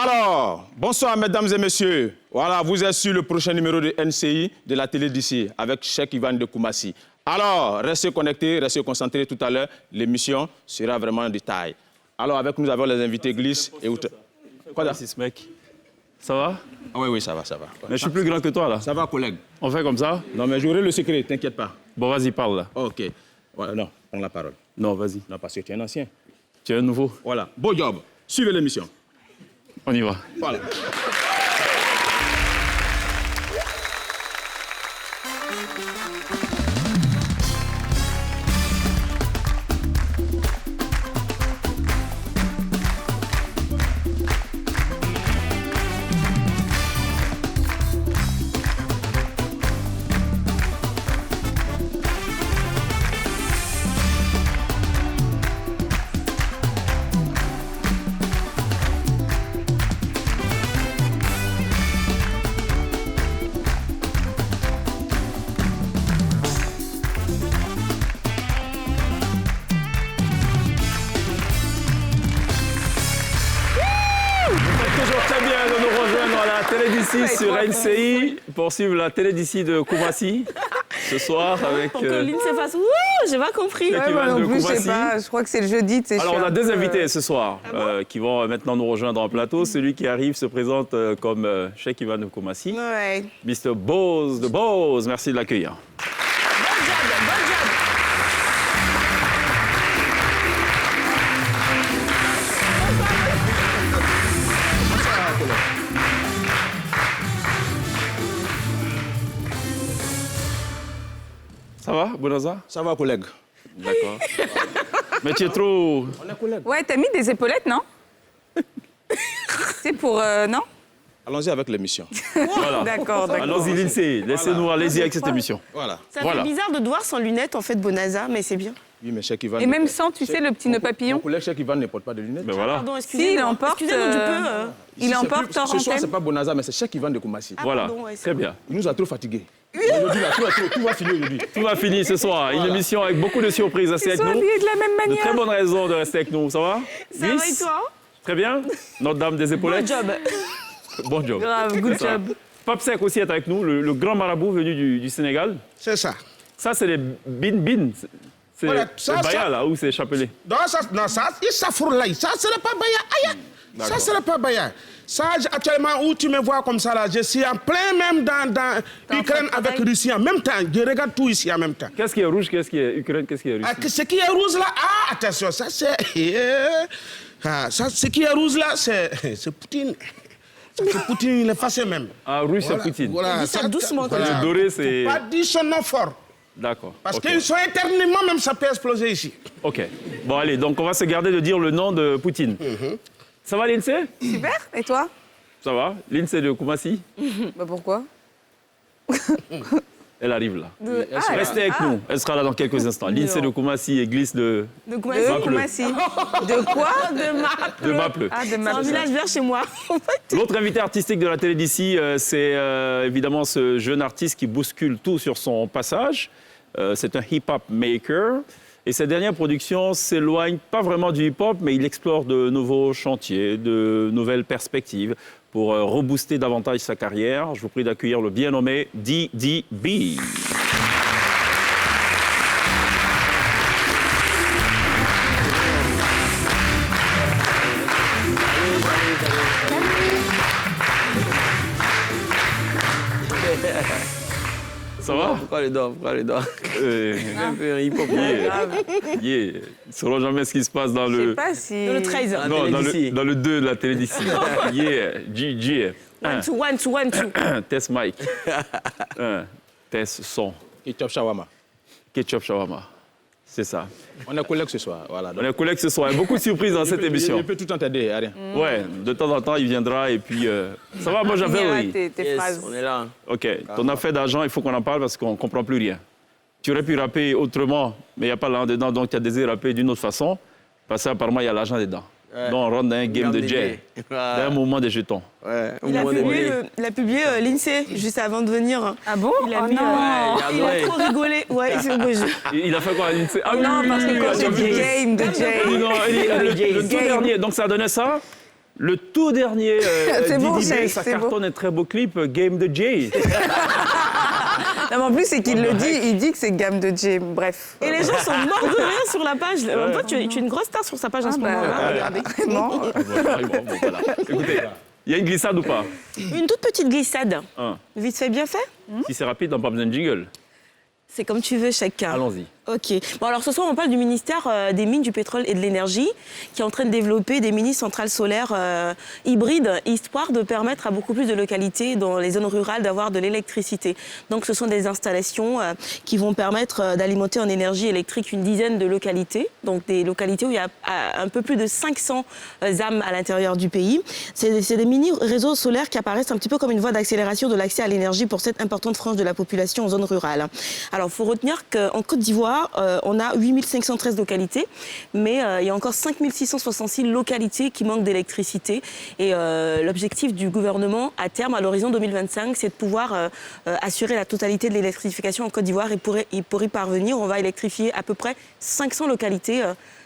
Alors, bonsoir mesdames et messieurs. Voilà, vous êtes sur le prochain numéro de NCI de la télé d'ici avec Cheikh Ivan de Koumassi. Alors, restez connectés, restez concentrés tout à l'heure. L'émission sera vraiment en détail. Alors, avec nous avons les invités Glisse et Outre. Quoi là, ce mec? Ça va? Ah oui, ça va. Mais je suis plus grand que toi là. Ça va, collègue? On fait comme ça? Non, mais j'aurai le secret, t'inquiète pas. Bon, vas-y, parle là. Ok. Voilà, non, prends la parole. Non, vas-y. Non, parce que tu es un ancien. Tu es un nouveau. Voilà, beau job. Suivez l'émission. On y va. Voilà. Sur NCI pour suivre la télé d'ici de Koumassi ce soir avec. Pour que l'INSEE fasse j'ai pas compris. Moi non plus, je sais pas. Je crois que c'est le jeudi. Alors on a deux invités ce soir qui vont maintenant nous rejoindre en plateau. Celui qui arrive se présente comme Cheikh Ivan de Koumassi. Ouais. Mr. Bose de Bose, merci de l'accueillir. Ça va, Bonaza? Ça va, collègue? D'accord. Mais tu es trop... On est collègues. Ouais, t'as mis des épaulettes, non? C'est pour... non? Allons-y avec l'émission. Voilà. D'accord. Allons-y, l'INSEE. Laissez-nous allez-y avec cette émission. Voilà. Ça fait bizarre de te voir sans lunettes, en fait, Bonaza, mais c'est bien. Oui, mais Cheikh Ivan... Et même sans, tu sais, le petit nœud papillon. Mon collègue Cheikh Ivan ne porte pas de lunettes. Ben voilà. Pardon, excusez-moi. Si, il emporte... Excusez-moi du peu. Il emporte hors Ce soir, c'est antenne. pas Bonaza, mais c'est Cheikh Ivan de Koumassi. Voilà, pardon, ouais, c'est très bien. Il nous a trop fatigués. Aujourd'hui, là, tout va finir aujourd'hui. Tout va finir ce soir. Une émission avec beaucoup de surprises. Restez Ils avec sont nous. habillés de la même De manière. très bonnes raisons de rester avec nous. Ça va? Ça va et toi? Très bien. Notre dame des Bon épaulettes. job. Bon job. Grave, good Ça. job. Pape Sek aussi est avec nous, le grand marabout venu du Sénégal. C'est ça. Ça, c'est les bin. C'est Voilà, le ça, baya, là, ou c'est chapelet? Non, ça, il s'affourlaille. Ça, ce n'est pas Baya. Aïe. Ça, ce n'est pas Baya. Ça, actuellement, où tu me vois comme ça, là, je suis en plein même dans Ukraine avec Russie en même temps. Je regarde tout ici en même temps. Qu'est-ce qui est rouge, qu'est-ce qui est Ukraine, qu'est-ce qui est Russie? Ce qui est rouge, là, attention, ça, c'est... ce qui est rouge, là, c'est Poutine. C'est Poutine, il est facile même. Ah, rouge, c'est Poutine. Voilà, Dis ça doucement, comme Le doré, c'est... Pas dire son nom fort. D'accord. Parce ok. qu'ils sont éternellement, même ça peut exploser ici. OK. Bon, allez, donc on va se garder de dire le nom de Poutine. Ça va, l'INSEE? Super. Et toi? Ça va? L'INSEE de Koumassi? Bah pourquoi? Elle arrive là. Ah, Restez avec nous. Elle sera là dans quelques instants. L'INSEE de Koumassi et Glisse de De De Koumassi. Koumassi. De quoi? De Maple. Ah, de C'est un Maple. village vers chez moi. En fait. L'autre invité artistique de la télé d'ici, c'est évidemment ce jeune artiste qui bouscule tout sur son passage. C'est un hip-hop maker. Et sa dernière production s'éloigne pas vraiment du hip-hop, mais il explore de nouveaux chantiers, de nouvelles perspectives pour rebooster davantage sa carrière. Je vous prie d'accueillir le bien nommé DDB. Ça va? Pourquoi les dents? Un peu hip-hop. Yeah. Ils ne sauront jamais ce qui se passe dans Je sais le... pas si... Dans le 13. Non, d'ici. dans le 2 de la télé d'ici. Yeah, GG. One, two. Test mic. Test son. Ketchup Shawama. Ketchup shawarma. C'est ça. On est collègues ce soir. Voilà. On est collègues ce soir. Il y a beaucoup de surprises dans cette émission. Il peut tout entendre, rien. Ouais, de temps en temps, il viendra et puis... Ça va, moi j'avais... Finira Oui. tes Yes, phrases. on est là. OK. Ton affaire d'argent, il faut qu'on en parle parce qu'on ne comprend plus rien. Tu aurais pu rapper autrement, mais il n'y a pas l'argent dedans, donc tu as désiré rapper d'une autre façon. Parce qu'apparemment, il y a l'argent dedans. Ouais. Donc on rentre dans un game de jet, dans un mouvement des jetons. Ouais, au Il a moment publié, donné. l'INSEE juste avant de venir. Ah bon? Il a Oh mis, non. Ouais, il a trop rigolé. Ouais, c'est beau jeu. Il a fait quoi? Ah Non, parce que quand oui, j'ai oui, dit oui. game, de Jay. Non, le tout Game. dernier, donc ça donnait ça. Le tout dernier, C'est bon, Didi B, chef, ça c'est cartonne un très beau clip, Game de Jay. Non, mais en plus, c'est qu'il le dit, il dit que c'est gamme de J. Bref. Et les gens sont morts de rire sur la page. En fait, tu es une grosse star sur sa page en ce moment-là. Regardez. Vraiment. Bon, voilà. Écoutez, il y a une glissade ou pas? Une toute petite glissade. Un. Vite fait, bien fait. Si c'est rapide, on n'a pas besoin de jingle. C'est comme tu veux, chacun. Allons-y. Ok. Bon, alors ce soir, on parle du ministère des Mines, du Pétrole et de l'Énergie, qui est en train de développer des mini-centrales solaires hybrides, histoire de permettre à beaucoup plus de localités dans les zones rurales d'avoir de l'électricité. Donc, ce sont des installations qui vont permettre d'alimenter en énergie électrique une dizaine de localités. Donc, des localités où il y a un peu plus de 500 âmes à l'intérieur du pays. C'est des mini-réseaux solaires qui apparaissent un petit peu comme une voie d'accélération de l'accès à l'énergie pour cette importante frange de la population en zone rurale. Alors, il faut retenir qu'en Côte d'Ivoire, on a 8513 localités, mais il y a encore 5666 localités qui manquent d'électricité. Et l'objectif du gouvernement, à terme, à l'horizon 2025, c'est de pouvoir assurer la totalité de l'électrification en Côte d'Ivoire. Et pour y parvenir, on va électrifier à peu près 500 localités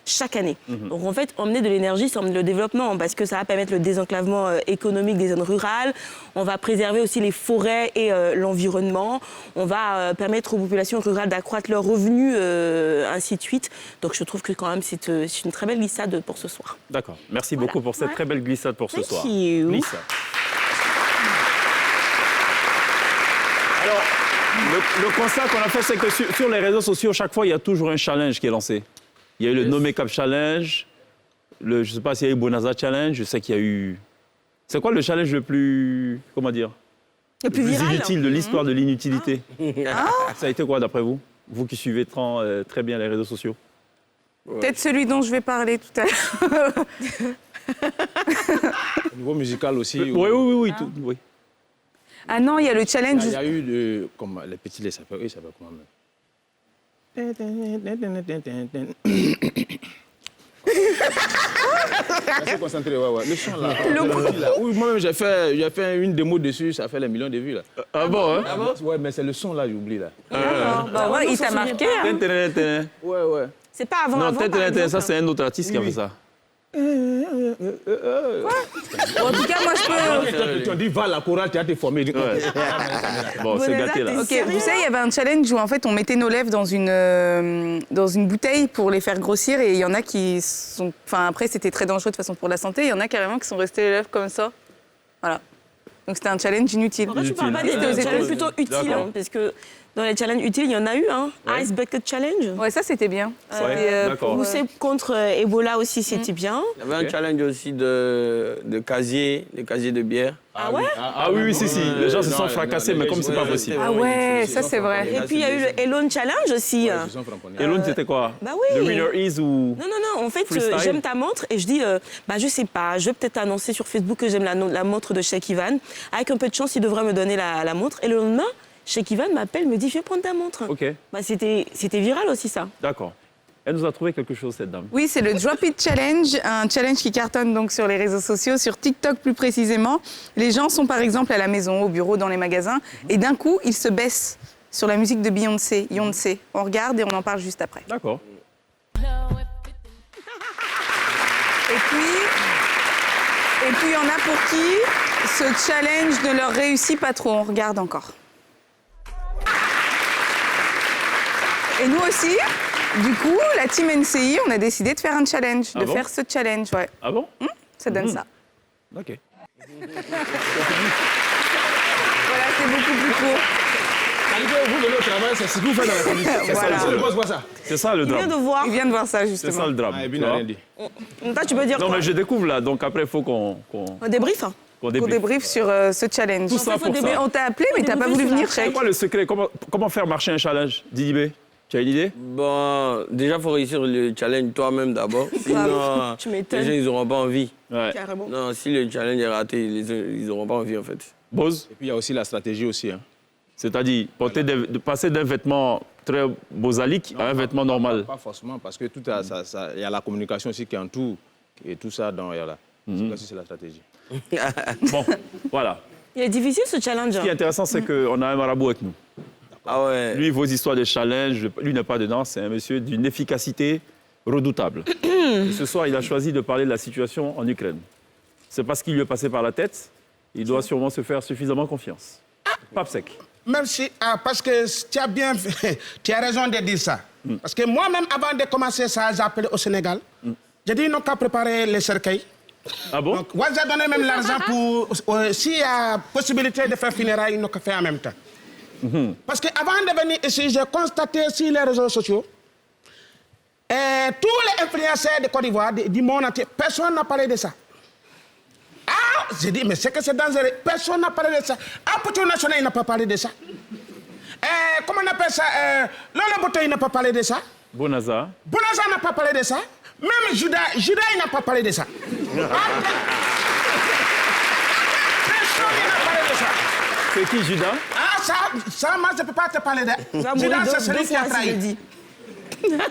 chaque année. Donc en fait, emmener de l'énergie, c'est emmener le développement, parce que ça va permettre le désenclavement économique des zones rurales. On va préserver aussi les forêts et l'environnement. On va permettre aux populations rurales d'accroître leurs revenus, ainsi de suite. Donc je trouve que quand même, c'est une très belle glissade pour ce soir. D'accord. Merci beaucoup pour cette très belle glissade pour ce soir. Thank you. Glissade. Alors, le constat qu'on a fait, c'est que sur les réseaux sociaux, chaque fois, il y a toujours un challenge qui est lancé. Il y a eu le Nommé Cap Challenge, je ne sais pas s'il y a eu Bonaza Challenge, je sais qu'il y a eu... C'est quoi le challenge le plus, comment dire, Le plus viral. inutile de l'histoire de l'inutilité? Ça a été quoi d'après vous? Vous qui suivez très bien les réseaux sociaux. Peut-être celui dont je vais parler tout à l'heure. Au niveau musical aussi. Oui, oui. Ah non, il y a le challenge. Il y a eu comme les petits, ils s'appellent comment même? Restez concentré, ouais. Le son là. Oui, moi-même j'ai fait une démo dessus, ça fait les millions de vues là. Ah bon, hein? Ouais, mais c'est le son là, j'oublie là. Bah ouais, il t'a marqué. Hein. Ouais. C'est pas avant. Non, par exemple. ça c'est un autre artiste qui a fait ça. En tout cas, moi, je peux... Tu as dit, va la chorale, tu as été formé. Bon, c'est gâté là. Ok, vous savez, il y avait un challenge où en fait on mettait nos lèvres dans une bouteille pour les faire grossir et il y en a qui sont... Enfin après c'était très dangereux de toute façon pour la santé, il y en a carrément qui sont restés les lèvres comme ça. Voilà. Donc c'était un challenge inutile. En fait, tu parles pas C'était aux des challenges États-Unis. plutôt utiles, hein, parce que dans les challenges utiles, il y en a eu, hein. Ice Bucket Challenge. Ouais, ça c'était bien. d'accord. Ou c'est contre Ebola aussi, c'était bien. Il y avait un challenge aussi de casier de bière. Ah ouais? Ah oui, si. Les gens se sont fracassés, mais comme c'est pas possible. Ah ouais, ça c'est vrai. Et puis il y a eu le Elon Challenge aussi. Et l'autre, c'était quoi? Bah oui. Le winner is ou... Non. En fait, Freestyle. j'aime ta montre et je dis, je sais pas, je vais peut-être annoncer sur Facebook que j'aime la montre de Sheikh Ivan. Avec un peu de chance, il devrait me donner la montre. Et le lendemain, Sheikh Ivan m'appelle, me dit, viens prendre ta montre. Ok, Bah, c'était viral aussi, ça. d'accord. Elle nous a trouvé quelque chose, cette dame. Oui, c'est le Drop It Challenge, un challenge qui cartonne donc sur les réseaux sociaux, sur TikTok plus précisément. Les gens sont par exemple à la maison, au bureau, dans les magasins, et d'un coup, ils se baissent sur la musique de Beyoncé. On regarde et on en parle juste après. D'accord. Et puis il y en a pour qui ce challenge ne leur réussit pas trop. On regarde encore. Et nous aussi, du coup, la team NCI, on a décidé de faire un challenge, Ah bon faire ce challenge. Ouais. Ah bon? Ça donne ça. Ok. Voilà, c'est beaucoup plus court. Vous venez au travail, c'est ce que vous faites dans la commission. Voilà. C'est le boss voit ça. C'est ça le Il vient drame. de voir. Il vient de voir ça, C'est justement. ça le drame. Et puis il tu n'a vois. rien dit. Toi, tu peux dire Non, quoi? mais je découvre là, donc après, il faut qu'on Un débrief? qu'on Pour débriefe. débrief sur ce challenge. Tout ça pour ça. Mais on t'a appelé, mais t'as pas voulu venir, C'est Cheikh. quoi le secret? Comment faire marcher un challenge? Didi B, tu as une idée? Bon, déjà, il faut réussir le challenge toi-même d'abord. Sinon, Tu m'étonnes. les gens, ils n'auront pas envie. Ouais. Carrément. Non, si le challenge est raté, ils n'auront pas envie, en fait. Bose, Et puis il y a aussi la stratégie aussi. Hein. c'est-à-dire de passer d'un vêtement très bosalique à un vêtement normal. Pas forcément, parce que tout il y a la communication aussi qui entoure et tout ça dans là. C'est la stratégie. Bon, voilà. Il est difficile ce challenge. Ce qui est intéressant, c'est qu'on a un marabout avec nous. Ah ouais. Lui, vos histoires de challenge, lui n'est pas dedans, c'est un monsieur d'une efficacité redoutable. Et ce soir, il a choisi de parler de la situation en Ukraine. C'est pas ce qui lui est passé par la tête. Il doit sûrement se faire suffisamment confiance. Pape Sec. Merci, parce que tu as bien fait, tu as raison de dire ça. Parce que moi-même, avant de commencer ça, j'ai appelé au Sénégal. J'ai dit, ils n'ont qu'à préparer les cercueils. Ah bon? Donc, moi, j'ai donné même l'argent pour... S'il y a possibilité de faire funérailles, ils n'ont qu'à faire en même temps. Parce qu'avant de venir ici, j'ai constaté sur les réseaux sociaux, tous les influenceurs de Côte d'Ivoire, du monde entier, personne n'a parlé de ça. Ah, j'ai dit, mais c'est que c'est dangereux. Personne n'a parlé de ça. Ah, Poteau National, il n'a pas parlé de ça. Comment on appelle ça? Lola Boto, il n'a pas parlé de ça. Bonaza. Bonaza n'a pas parlé de ça. Même Judas, il n'a pas parlé de ça. Personne n'a parlé de ça. C'est qui, Judas? Ah, ça, moi, je ne peux pas te parler de Judas, c'est celui qui a trahi.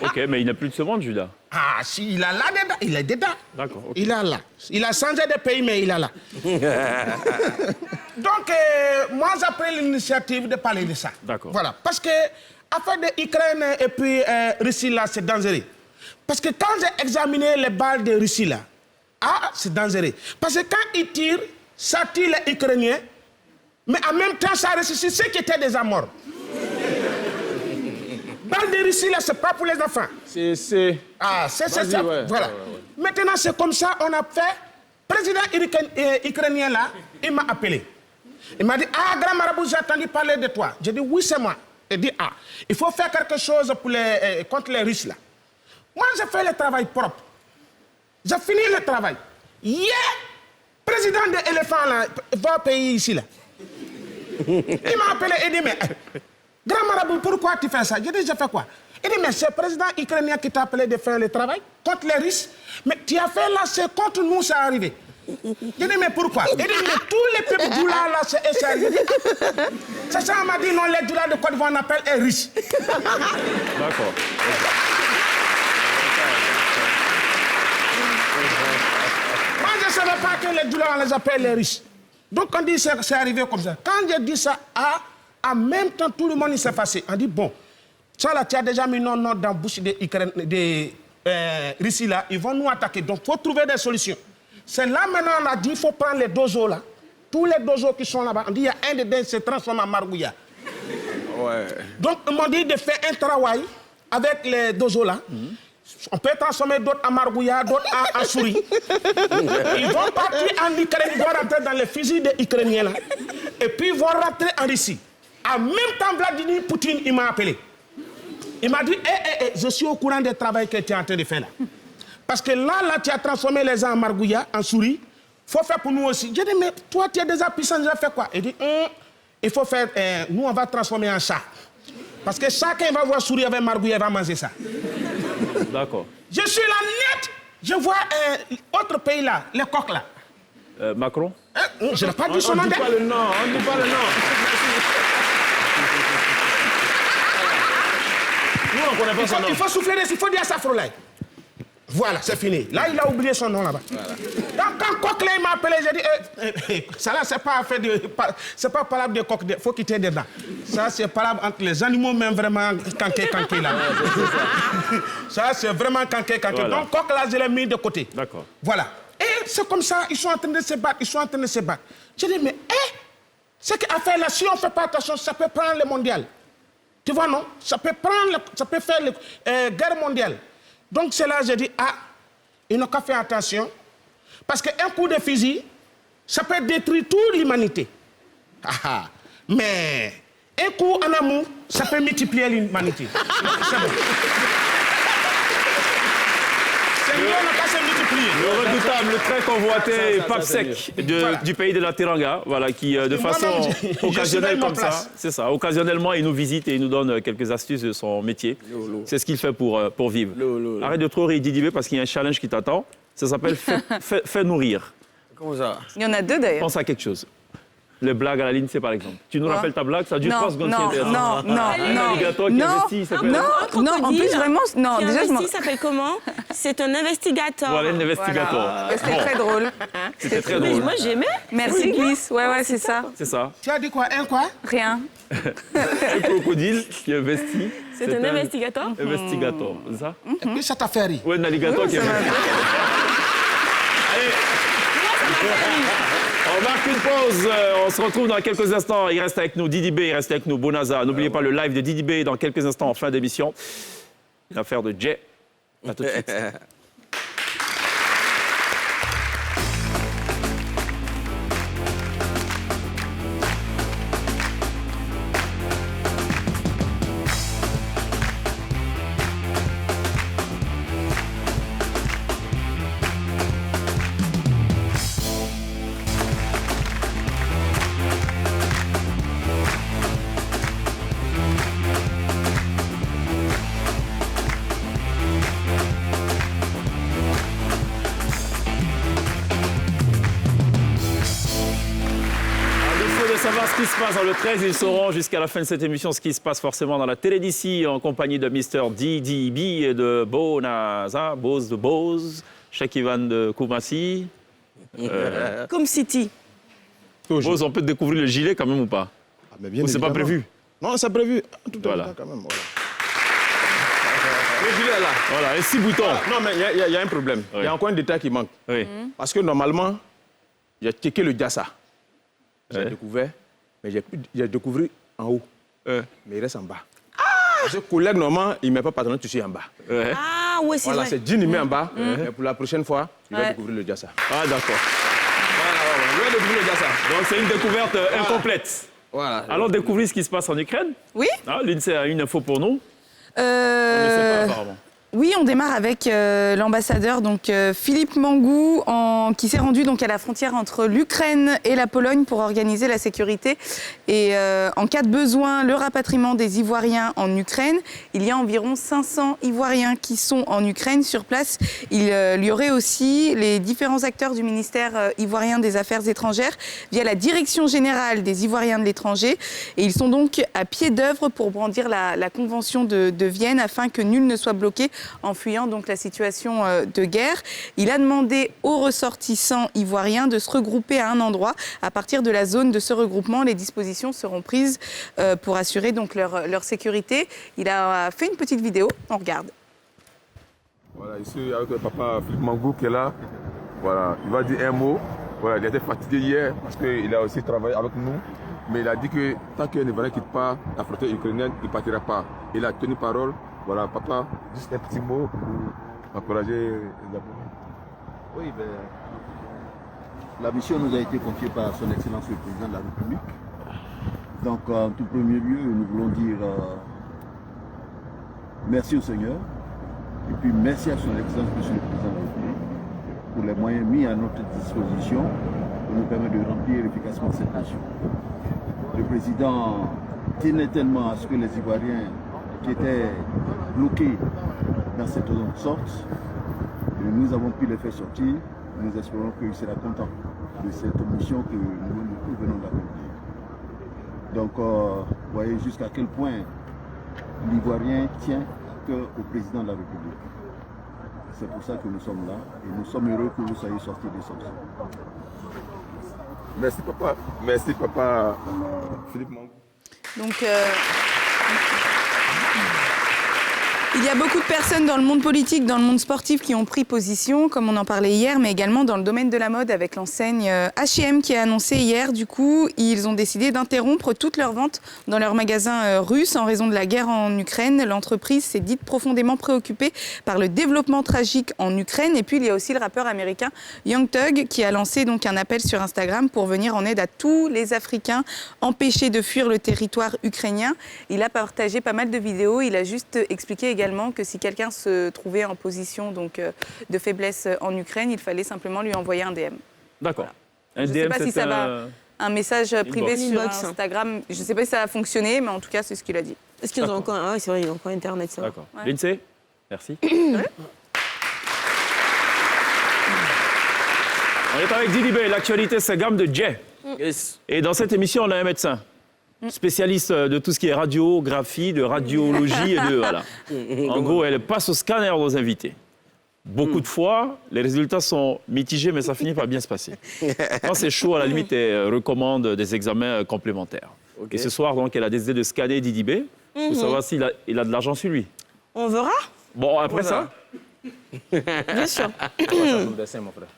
Ok, mais il n'a plus de ce monde, Judas. Ah, si, il est là-dedans. Il est dedans. D'accord. Ok. Il est là. Il a changé de pays, mais il est là. Donc, moi, j'ai pris l'initiative de parler de ça. D'accord. Voilà. Parce que, affaire de Ukraine et puis Russie, là, c'est dangereux. Parce que quand j'ai examiné les balles de Russie, là, c'est dangereux. Parce que quand ils tirent, ça tire les Ukrainiens, mais en même temps, ça ressuscite ceux qui étaient déjà morts. Balle de Russie, là, c'est pas pour les enfants. C'est... C'est ça. Ouais, voilà. ouais. Maintenant, c'est comme ça, on a fait. Président ukrainien, là, il m'a appelé. Il m'a dit, grand marabout, j'ai entendu parler de toi. J'ai dit, oui, c'est moi. Il dit, il faut faire quelque chose pour contre les Russes, là. Moi, j'ai fait le travail propre. J'ai fini le travail. Hier, président de l'éléphant, là, va payer ici, là. Il m'a appelé et dit, mais... Grand marabout, pourquoi tu fais ça? J'ai dit, j'ai fait quoi? Il dit, mais c'est le président ukrainien qui t'a appelé de faire le travail contre les Russes. Mais tu as fait là, c'est contre nous, c'est arrivé. J'ai dit, mais pourquoi? Il dit, mais tous les peuples d'Oula, là, c'est arrivé. C'est ça, on m'a dit, non, les Doula de Côte d'Ivoire, on appelle les Russes. D'accord. Moi, je ne savais pas que les Doula, on les appelle les Russes. Donc, on dit, c'est arrivé comme ça. Quand j'ai dit ça, en même temps, tout le monde s'est effacé. On dit, bon, ça là, tu as déjà mis non dans la bouche des Russie là, ils vont nous attaquer. Donc, il faut trouver des solutions. C'est là maintenant, on a dit, il faut prendre les dozos là. Tous les dozos qui sont là-bas, on dit, il y a un dedans qui se transforme en margouilla. Ouais. Donc, ils m'ont dit de faire un travail avec les dozos là. On peut transformer d'autres en margouilla, d'autres en souris. Ils vont partir en Ukraine, ils vont rentrer dans les fusils des Ukrainiens là. Et puis, ils vont rentrer en Russie. En même temps, Vladimir Poutine, il m'a appelé. Il m'a dit, je suis au courant du travail que tu es en train de faire là. Parce que là, tu as transformé les gens en margouilla, en souris. Il faut faire pour nous aussi. J'ai dit, mais toi, tu es déjà puissant, j'ai fait quoi? Il dit, il faut faire, nous, on va transformer en chat. Parce que chacun va voir souris avec margouilla, il va manger ça. D'accord. Je suis là net, je vois autre pays là, les coqs là. Macron? Je n'ai pas dit son On nom. ne dit pas le nom, on ne dit pas le nom. Nous, on ne connaît pas son nom. Il faut souffler, il faut dire ça, Froulay. Voilà, c'est fini. Là, il a oublié son nom là-bas. Voilà. Donc, quand Coq m'a appelé, j'ai dit, ça là, c'est pas affaire de. C'est pas parable de coq, il faut quitter dedans. Ça, c'est parable entre les animaux, même vraiment canqué là. Ça, c'est vraiment canqué. Voilà. Donc, Coq là, je l'ai mis de côté. D'accord. Voilà. Et c'est comme ça, ils sont en train de se battre, J'ai dit, mais, ce qu'affaire là, si on ne fait pas attention, ça peut prendre le mondial. Tu vois, non? Ça peut faire la guerre mondiale. Donc, c'est là que j'ai dit, ils n'ont qu'à faire attention. Parce qu'un coup de fusil, ça peut détruire toute l'humanité. Mais un coup en amour, ça peut multiplier l'humanité. C'est bon. C'est mieux, on n'a qu'à se multiplier. Le redoutable, le très convoité Pape Sec du pays de la Teranga, voilà, qui de façon occasionnelle comme ça, c'est ça, occasionnellement, il nous visite et il nous donne quelques astuces de son métier. C'est ce qu'il fait pour vivre. Arrête de trop rire, Didibé, parce qu'il y a un challenge qui t'attend. Ça s'appelle Fais nourrir. Comment ça? Il y en a deux d'ailleurs. Pense à quelque chose. Les blagues à la ligne, c'est par exemple. Tu nous rappelles ta blague, ça dure 3 secondes. Non. Alligator qui investit, ça peut... Non, en plus vraiment, non, déjà je m'en... Qui s'appelle comment? C'est un investigateur. Voilà, un investigateur. Voilà. C'était très drôle. C'était très Mais drôle. moi, j'aimais. Merci Glisse, ouais, c'est ça. C'est ça. Tu as dit quoi? Un quoi? Rien. Un crocodile qui investit. C'est un investigateur. Investigateur, c'est ça? Et puis ça t'a fait rire. Oui, un alligator qui investit. marque une pause. On se retrouve dans quelques instants. Il reste avec nous Didi B, il reste avec nous Bonaza. N'oubliez pas le live de Didi B dans quelques instants en fin d'émission. L'affaire de Jay. À tout de suite. Savoir ce qui se passe dans le 13, ils sauront jusqu'à la fin de cette émission ce qui se passe forcément dans la télé d'ici en compagnie de Mr. Didi B et de Bonaza, Bose de Bose, Cheikh Ivan de Koumassi. Comme City. Bose, on peut découvrir le gilet quand même ou pas? Mais bien Ou c'est pas évidemment. prévu? Non, c'est prévu. Tout à Voilà. l'heure quand même. Voilà. Le gilet là. Voilà, et 6 boutons. Non, mais il y a un problème. Il y a encore un détail qui manque. Oui. Parce que normalement, j'ai checké le Diassa. J'ai Ouais. découvert, mais j'ai découvert en haut. Mais il reste en bas. Parce que collègue, normalement, il ne met pas patron, tu suis en bas. Ouais. Ah, ouais, c'est Voilà, vrai. c'est Jean, il met en bas. Mais pour la prochaine fois, il va Ouais. découvrir le Diassa. Ah, d'accord. Voilà, il va découvrir le Diassa. Donc c'est une découverte incomplète. Voilà. Allons découvrir ce qui se passe en Ukraine. Oui. Ah, l'INSEE a une info pour nous. On ne sait pas apparemment. Oui, on démarre avec l'ambassadeur donc Philippe Mangou qui s'est rendu donc à la frontière entre l'Ukraine et la Pologne pour organiser la sécurité et en cas de besoin le rapatriement des Ivoiriens en Ukraine. Il y a environ 500 Ivoiriens qui sont en Ukraine sur place. Il y aurait aussi les différents acteurs du ministère ivoirien des Affaires étrangères via la Direction générale des Ivoiriens de l'étranger et ils sont donc à pied d'œuvre pour brandir la convention de Vienne afin que nul ne soit bloqué en fuyant donc la situation de guerre. Il a demandé aux ressortissants ivoiriens de se regrouper à un endroit. À partir de la zone de ce regroupement, les dispositions seront prises pour assurer donc leur sécurité. Il a fait une petite vidéo, on regarde. Voilà, ici avec le papa Philippe Mangou qui est là. Voilà, il va dire un mot. Voilà, il était fatigué hier parce qu'il a aussi travaillé avec nous. Mais il a dit que tant qu'un Ivoirien ne quitte pas la frontière ukrainienne, il ne partira pas. Il a tenu parole. Voilà, papa, juste un petit mot pour encourager les Abonnés. Oui, la mission nous a été confiée par son Excellence le Président de la République. Donc, en tout premier lieu, nous voulons dire merci au Seigneur et puis merci à son Excellence Monsieur le Président de la République pour les moyens mis à notre disposition pour nous permettre de remplir efficacement cette mission. Le Président tenait tellement à ce que les Ivoiriens qui étaient bloqués dans cette zone sortent. Nous avons pu les faire sortir. Nous espérons qu'il sera content de cette mission que nous venons d'accomplir. Donc, vous voyez jusqu'à quel point l'Ivoirien tient au président de la République. C'est pour ça que nous sommes là et nous sommes heureux que vous soyez sortis de cette zone. Merci papa. Merci papa Philippe Mangou. Donc, il y a beaucoup de personnes dans le monde politique, dans le monde sportif qui ont pris position, comme on en parlait hier, mais également dans le domaine de la mode avec l'enseigne H&M qui a annoncé hier, du coup, ils ont décidé d'interrompre toutes leurs ventes dans leurs magasins russes en raison de la guerre en Ukraine. L'entreprise s'est dite profondément préoccupée par le développement tragique en Ukraine. Et puis, il y a aussi le rappeur américain Young Thug qui a lancé donc un appel sur Instagram pour venir en aide à tous les Africains empêchés de fuir le territoire ukrainien. Il a partagé pas mal de vidéos. Il a juste expliqué également que si quelqu'un se trouvait en position donc, de faiblesse en Ukraine, il fallait simplement lui envoyer un DM. D'accord. Je ne sais pas si ça va, un message privé Inbox. sur Inbox. Instagram. Je ne sais pas si ça a fonctionné, mais en tout cas, c'est ce qu'il a dit. Est-ce qu'ils ont encore... Ah oui, c'est vrai, ils ont encore Internet, ça. D'accord. Ouais. L'INSEE, merci. On est avec Didi B. L'actualité, c'est gamme de Jay. Yes. Et dans cette émission, on a un médecin. Spécialiste de tout ce qui est radiographie, de radiologie et de... Voilà. En gros, elle passe au scanner aux invités. Beaucoup de fois, les résultats sont mitigés, mais ça finit par bien se passer. Quand c'est chaud, à la limite, elle recommande des examens complémentaires. Ok. Et ce soir, donc, elle a décidé de scanner Didi B pour savoir s'il a de l'argent sur lui. On verra. Bon, après ça, Bien sûr. Mon frère.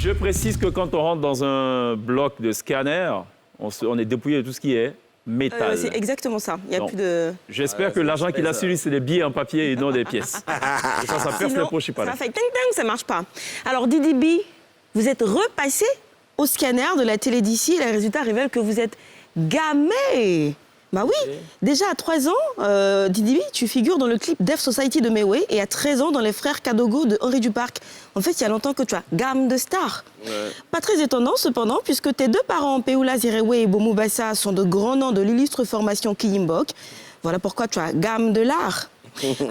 Je précise que quand on rentre dans un bloc de scanner, on est dépouillé de tout ce qui est métal. C'est exactement ça. Il n'y a Non. plus de... J'espère que l'argent qu'il a su, c'est des billets en papier et non des pièces. Et ça perce les poches, ça fait ting-tang, ça ne marche pas. Alors, Didi B, vous êtes repassé au scanner de la télé d'ici et les résultats révèlent que vous êtes gamé. Bah oui, déjà à 3 ans, Didi B, tu figures dans le clip Deaf Society de Mayway et à 13 ans dans Les Frères Kadogo de Henri Duparc. En fait, il y a longtemps que tu as gamme de star. Pas très étonnant cependant, puisque tes 2 parents, Peoula Zirewe et Bomo Bassa, sont de grands noms de l'illustre formation Kiyimbok. Voilà pourquoi tu as gamme de l'art.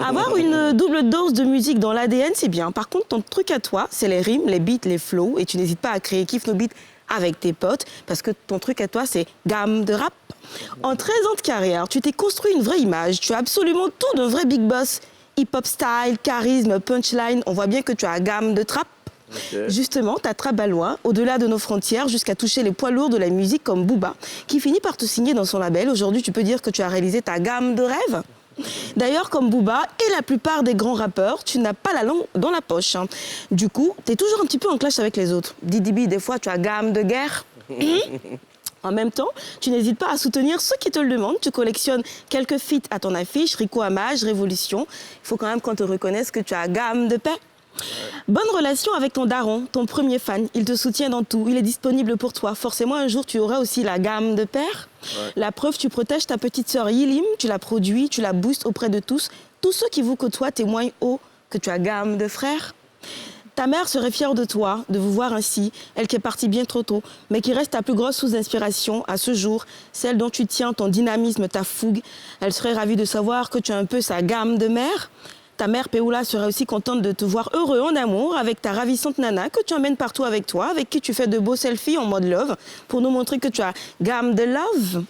Avoir une double dose de musique dans l'ADN, c'est bien. Par contre, ton truc à toi, c'est les rimes, les beats, les flows, et tu n'hésites pas à créer Kiff No Beat avec tes potes, parce que ton truc à toi, c'est gamme de rap. En 13 ans de carrière, tu t'es construit une vraie image. Tu as absolument tout d'un vrai big boss. Hip-hop style, charisme, punchline. On voit bien que tu as gamme de trap. Justement, ta trappe va loin, au-delà de nos frontières, jusqu'à toucher les poids lourds de la musique comme Booba, qui finit par te signer dans son label. Aujourd'hui, tu peux dire que tu as réalisé ta gamme de rêves. D'ailleurs, comme Booba et la plupart des grands rappeurs, tu n'as pas la langue dans la poche. Du coup, tu es toujours un petit peu en clash avec les autres. Didi B, des fois, tu as gamme de guerre. En même temps, tu n'hésites pas à soutenir ceux qui te le demandent. Tu collectionnes quelques feats à ton affiche, Rico Amage, Révolution. Il faut quand même qu'on te reconnaisse que tu as gamme de paix. Bonne relation avec ton daron, ton premier fan. Il te soutient dans tout, il est disponible pour toi. Forcément, un jour, tu auras aussi la gamme de père. La preuve, tu protèges ta petite sœur Yilim, tu la produis, tu la boostes auprès de tous. Tous ceux qui vous côtoient témoignent haut que tu as gamme de frère. Ta mère serait fière de toi, de vous voir ainsi, elle qui est partie bien trop tôt, mais qui reste ta plus grosse source d'inspiration à ce jour, celle dont tu tiens ton dynamisme, ta fougue. Elle serait ravie de savoir que tu as un peu sa gamme de mère. Ta mère, Peoula, serait aussi contente de te voir heureux en amour avec ta ravissante nana que tu emmènes partout avec toi, avec qui tu fais de beaux selfies en mode love pour nous montrer que tu as gamme de love.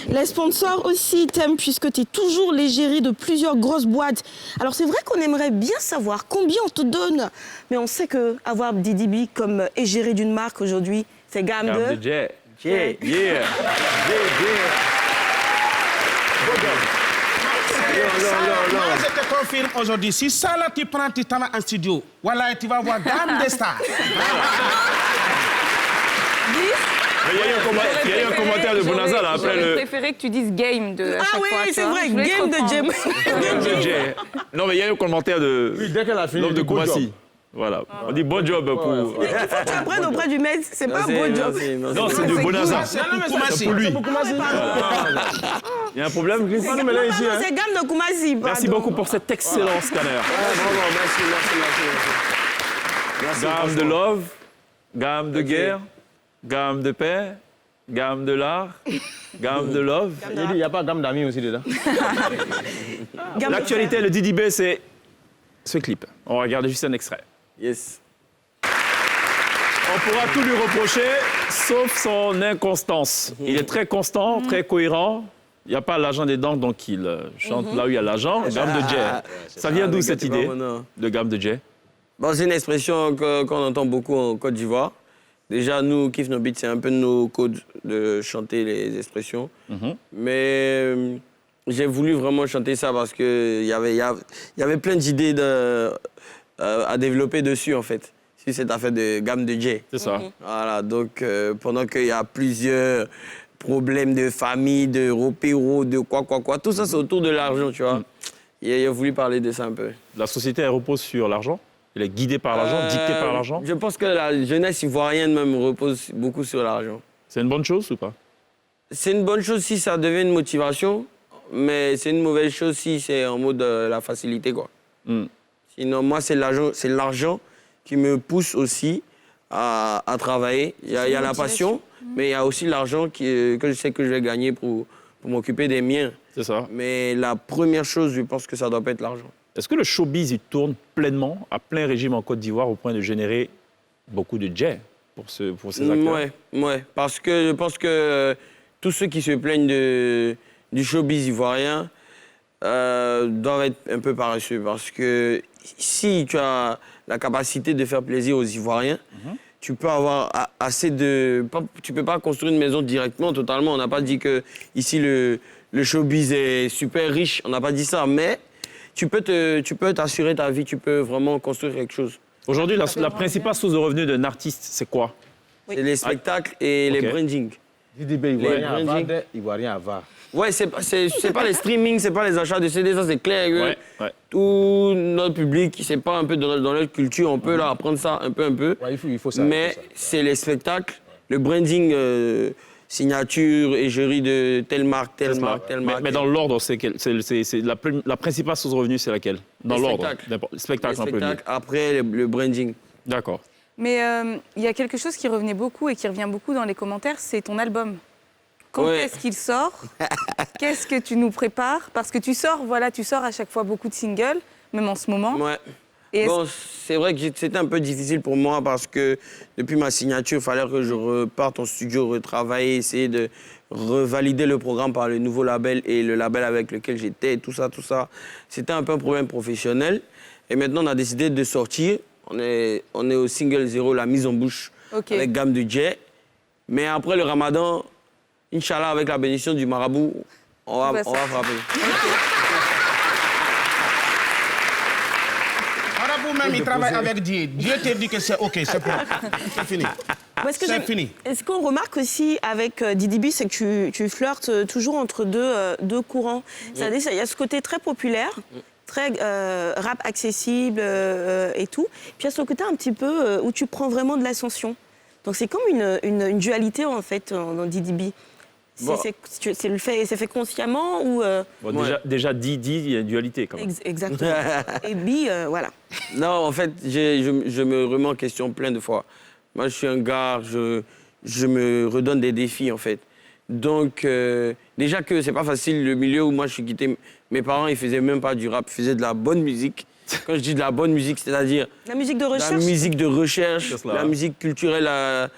Les sponsors aussi t'aiment puisque tu es toujours l'égérie de plusieurs grosses boîtes. Alors c'est vrai qu'on aimerait bien savoir combien on te donne, mais on sait qu'avoir Didi B comme égérie d'une marque aujourd'hui, c'est gamme de... J. Yeah. Moi, je te confirme aujourd'hui, si ça là, tu prends, tu t'en vas en studio, voilà, tu vas voir gamme de stars. Il y a eu un commentaire de Bonaza là après J'aurais le. préféré que tu dises game de. Ah oui, c'est vrai, game de Jem. Game de Jay. Non, mais il y a eu un commentaire de. Oui, dès qu'elle a fini, l'homme de bon job. Koumassi. Voilà. On dit bon job pour. Il faut que tu apprennes auprès du maître, c'est pas un beau job. Non, c'est de Bonaza. C'est pour lui. Il y a un problème, Chris? C'est gamme de Koumassi. Merci beaucoup pour cet excellent scanner. Merci. Gamme de love, gamme de guerre, gamme de paix, gamme de l'art, gamme de love. Il n'y a pas gamme d'amis aussi dedans. L'actualité, le Didi B, c'est ce clip. On va regarder juste un extrait. Yes. On pourra tout lui reprocher, sauf son inconstance. Il est très constant, très cohérent. Il n'y a pas l'argent des dents, donc il chante là où il y a l'argent. Gamme de Jay. Ça vient d'où cette idée de gamme de Jay? Bon, c'est une expression qu'on entend beaucoup en Côte d'Ivoire. Déjà, nous, Kiff No Beat, c'est un peu nos codes de chanter les expressions. Mais j'ai voulu vraiment chanter ça parce qu'il y avait plein d'idées à développer dessus, en fait. Si cette affaire de gamme de Jay. C'est ça. Voilà, donc pendant qu'il y a plusieurs problèmes de famille, de repéro, de quoi, tout ça, c'est autour de l'argent, tu vois. Il a voulu parler de ça un peu. La société, elle repose sur l'argent? Elle est guidée par l'argent, dictée par l'argent? Je pense que la jeunesse ivoirienne même repose beaucoup sur l'argent. C'est une bonne chose ou pas? C'est une bonne chose si ça devient une motivation, mais c'est une mauvaise chose si c'est en mode la facilité, quoi. Sinon, moi, c'est l'argent qui me pousse aussi à travailler. Il y a la passion, mais il y a aussi l'argent que je sais que je vais gagner pour m'occuper des miens. C'est ça. Mais la première chose, je pense que ça doit pas être l'argent. Est-ce que le showbiz, il tourne pleinement, à plein régime en Côte d'Ivoire, au point de générer beaucoup de Jay pour ces acteurs? Ouais, parce que je pense que tous ceux qui se plaignent du showbiz ivoirien doivent être un peu paresseux. Parce que si tu as la capacité de faire plaisir aux Ivoiriens, tu peux avoir assez de... Tu peux pas construire une maison directement, totalement. On n'a pas dit que ici le showbiz est super riche, on n'a pas dit ça, mais tu peux t'assurer ta vie, tu peux vraiment construire quelque chose. Aujourd'hui, la principale source de revenus d'un artiste, c'est quoi? C'est les spectacles et les branding. DDB, il voit rien à voir. Ouais, c'est pas les streamings, c'est pas les achats de CD, ça c'est clair. Ouais. Tout notre public, c'est pas un peu dans notre culture, on peut leur apprendre ça un peu. Ouais, il faut ça. Mais c'est les spectacles, le branding, signature, égérie de telle marque. Mais dans l'ordre, la principale source de revenus, c'est laquelle? Dans l'ordre. Spectacle en premier. Après le branding. D'accord. Mais il y a quelque chose qui revenait beaucoup et qui revient beaucoup dans les commentaires, c'est ton album. Quand est-ce qu'il sort? Qu'est-ce que tu nous prépares? Parce que tu sors à chaque fois beaucoup de singles, même en ce moment. Ouais. Et bon, c'est vrai que c'était un peu difficile pour moi parce que depuis ma signature, il fallait que je reparte en studio, retravailler, essayer de revalider le programme par le nouveau label et le label avec lequel j'étais, tout ça. C'était un peu un problème professionnel. Et maintenant, on a décidé de sortir. On est au single 0, la mise en bouche, avec Gamme de J. Mais après le Ramadan, Inch'Allah, avec la bénédiction du marabout, on va frapper. Marabout même, il travaille avec Dieu. Dieu te dit que c'est OK, c'est bon. C'est fini. C'est fini. Est-ce qu'on remarque aussi avec DDB, c'est que tu flirtes toujours entre deux courants. C'est-à-dire qu'il y a ce côté très populaire, très rap accessible et tout. Puis il y a ce côté un petit peu où tu prends vraiment de l'ascension. Donc c'est comme une dualité en fait dans DDB. C'est fait consciemment ou... Déjà, il y a une dualité quand même. Exactement. Et B, voilà. Non, en fait, je me remets en question plein de fois. Moi, je suis un gars, je me redonne des défis, en fait. Donc, déjà que c'est pas facile, le milieu où moi je suis quitté, mes parents, ils faisaient même pas du rap, ils faisaient de la bonne musique. Quand je dis de la bonne musique, c'est-à-dire... La musique de recherche. La musique de recherche, la musique culturelle.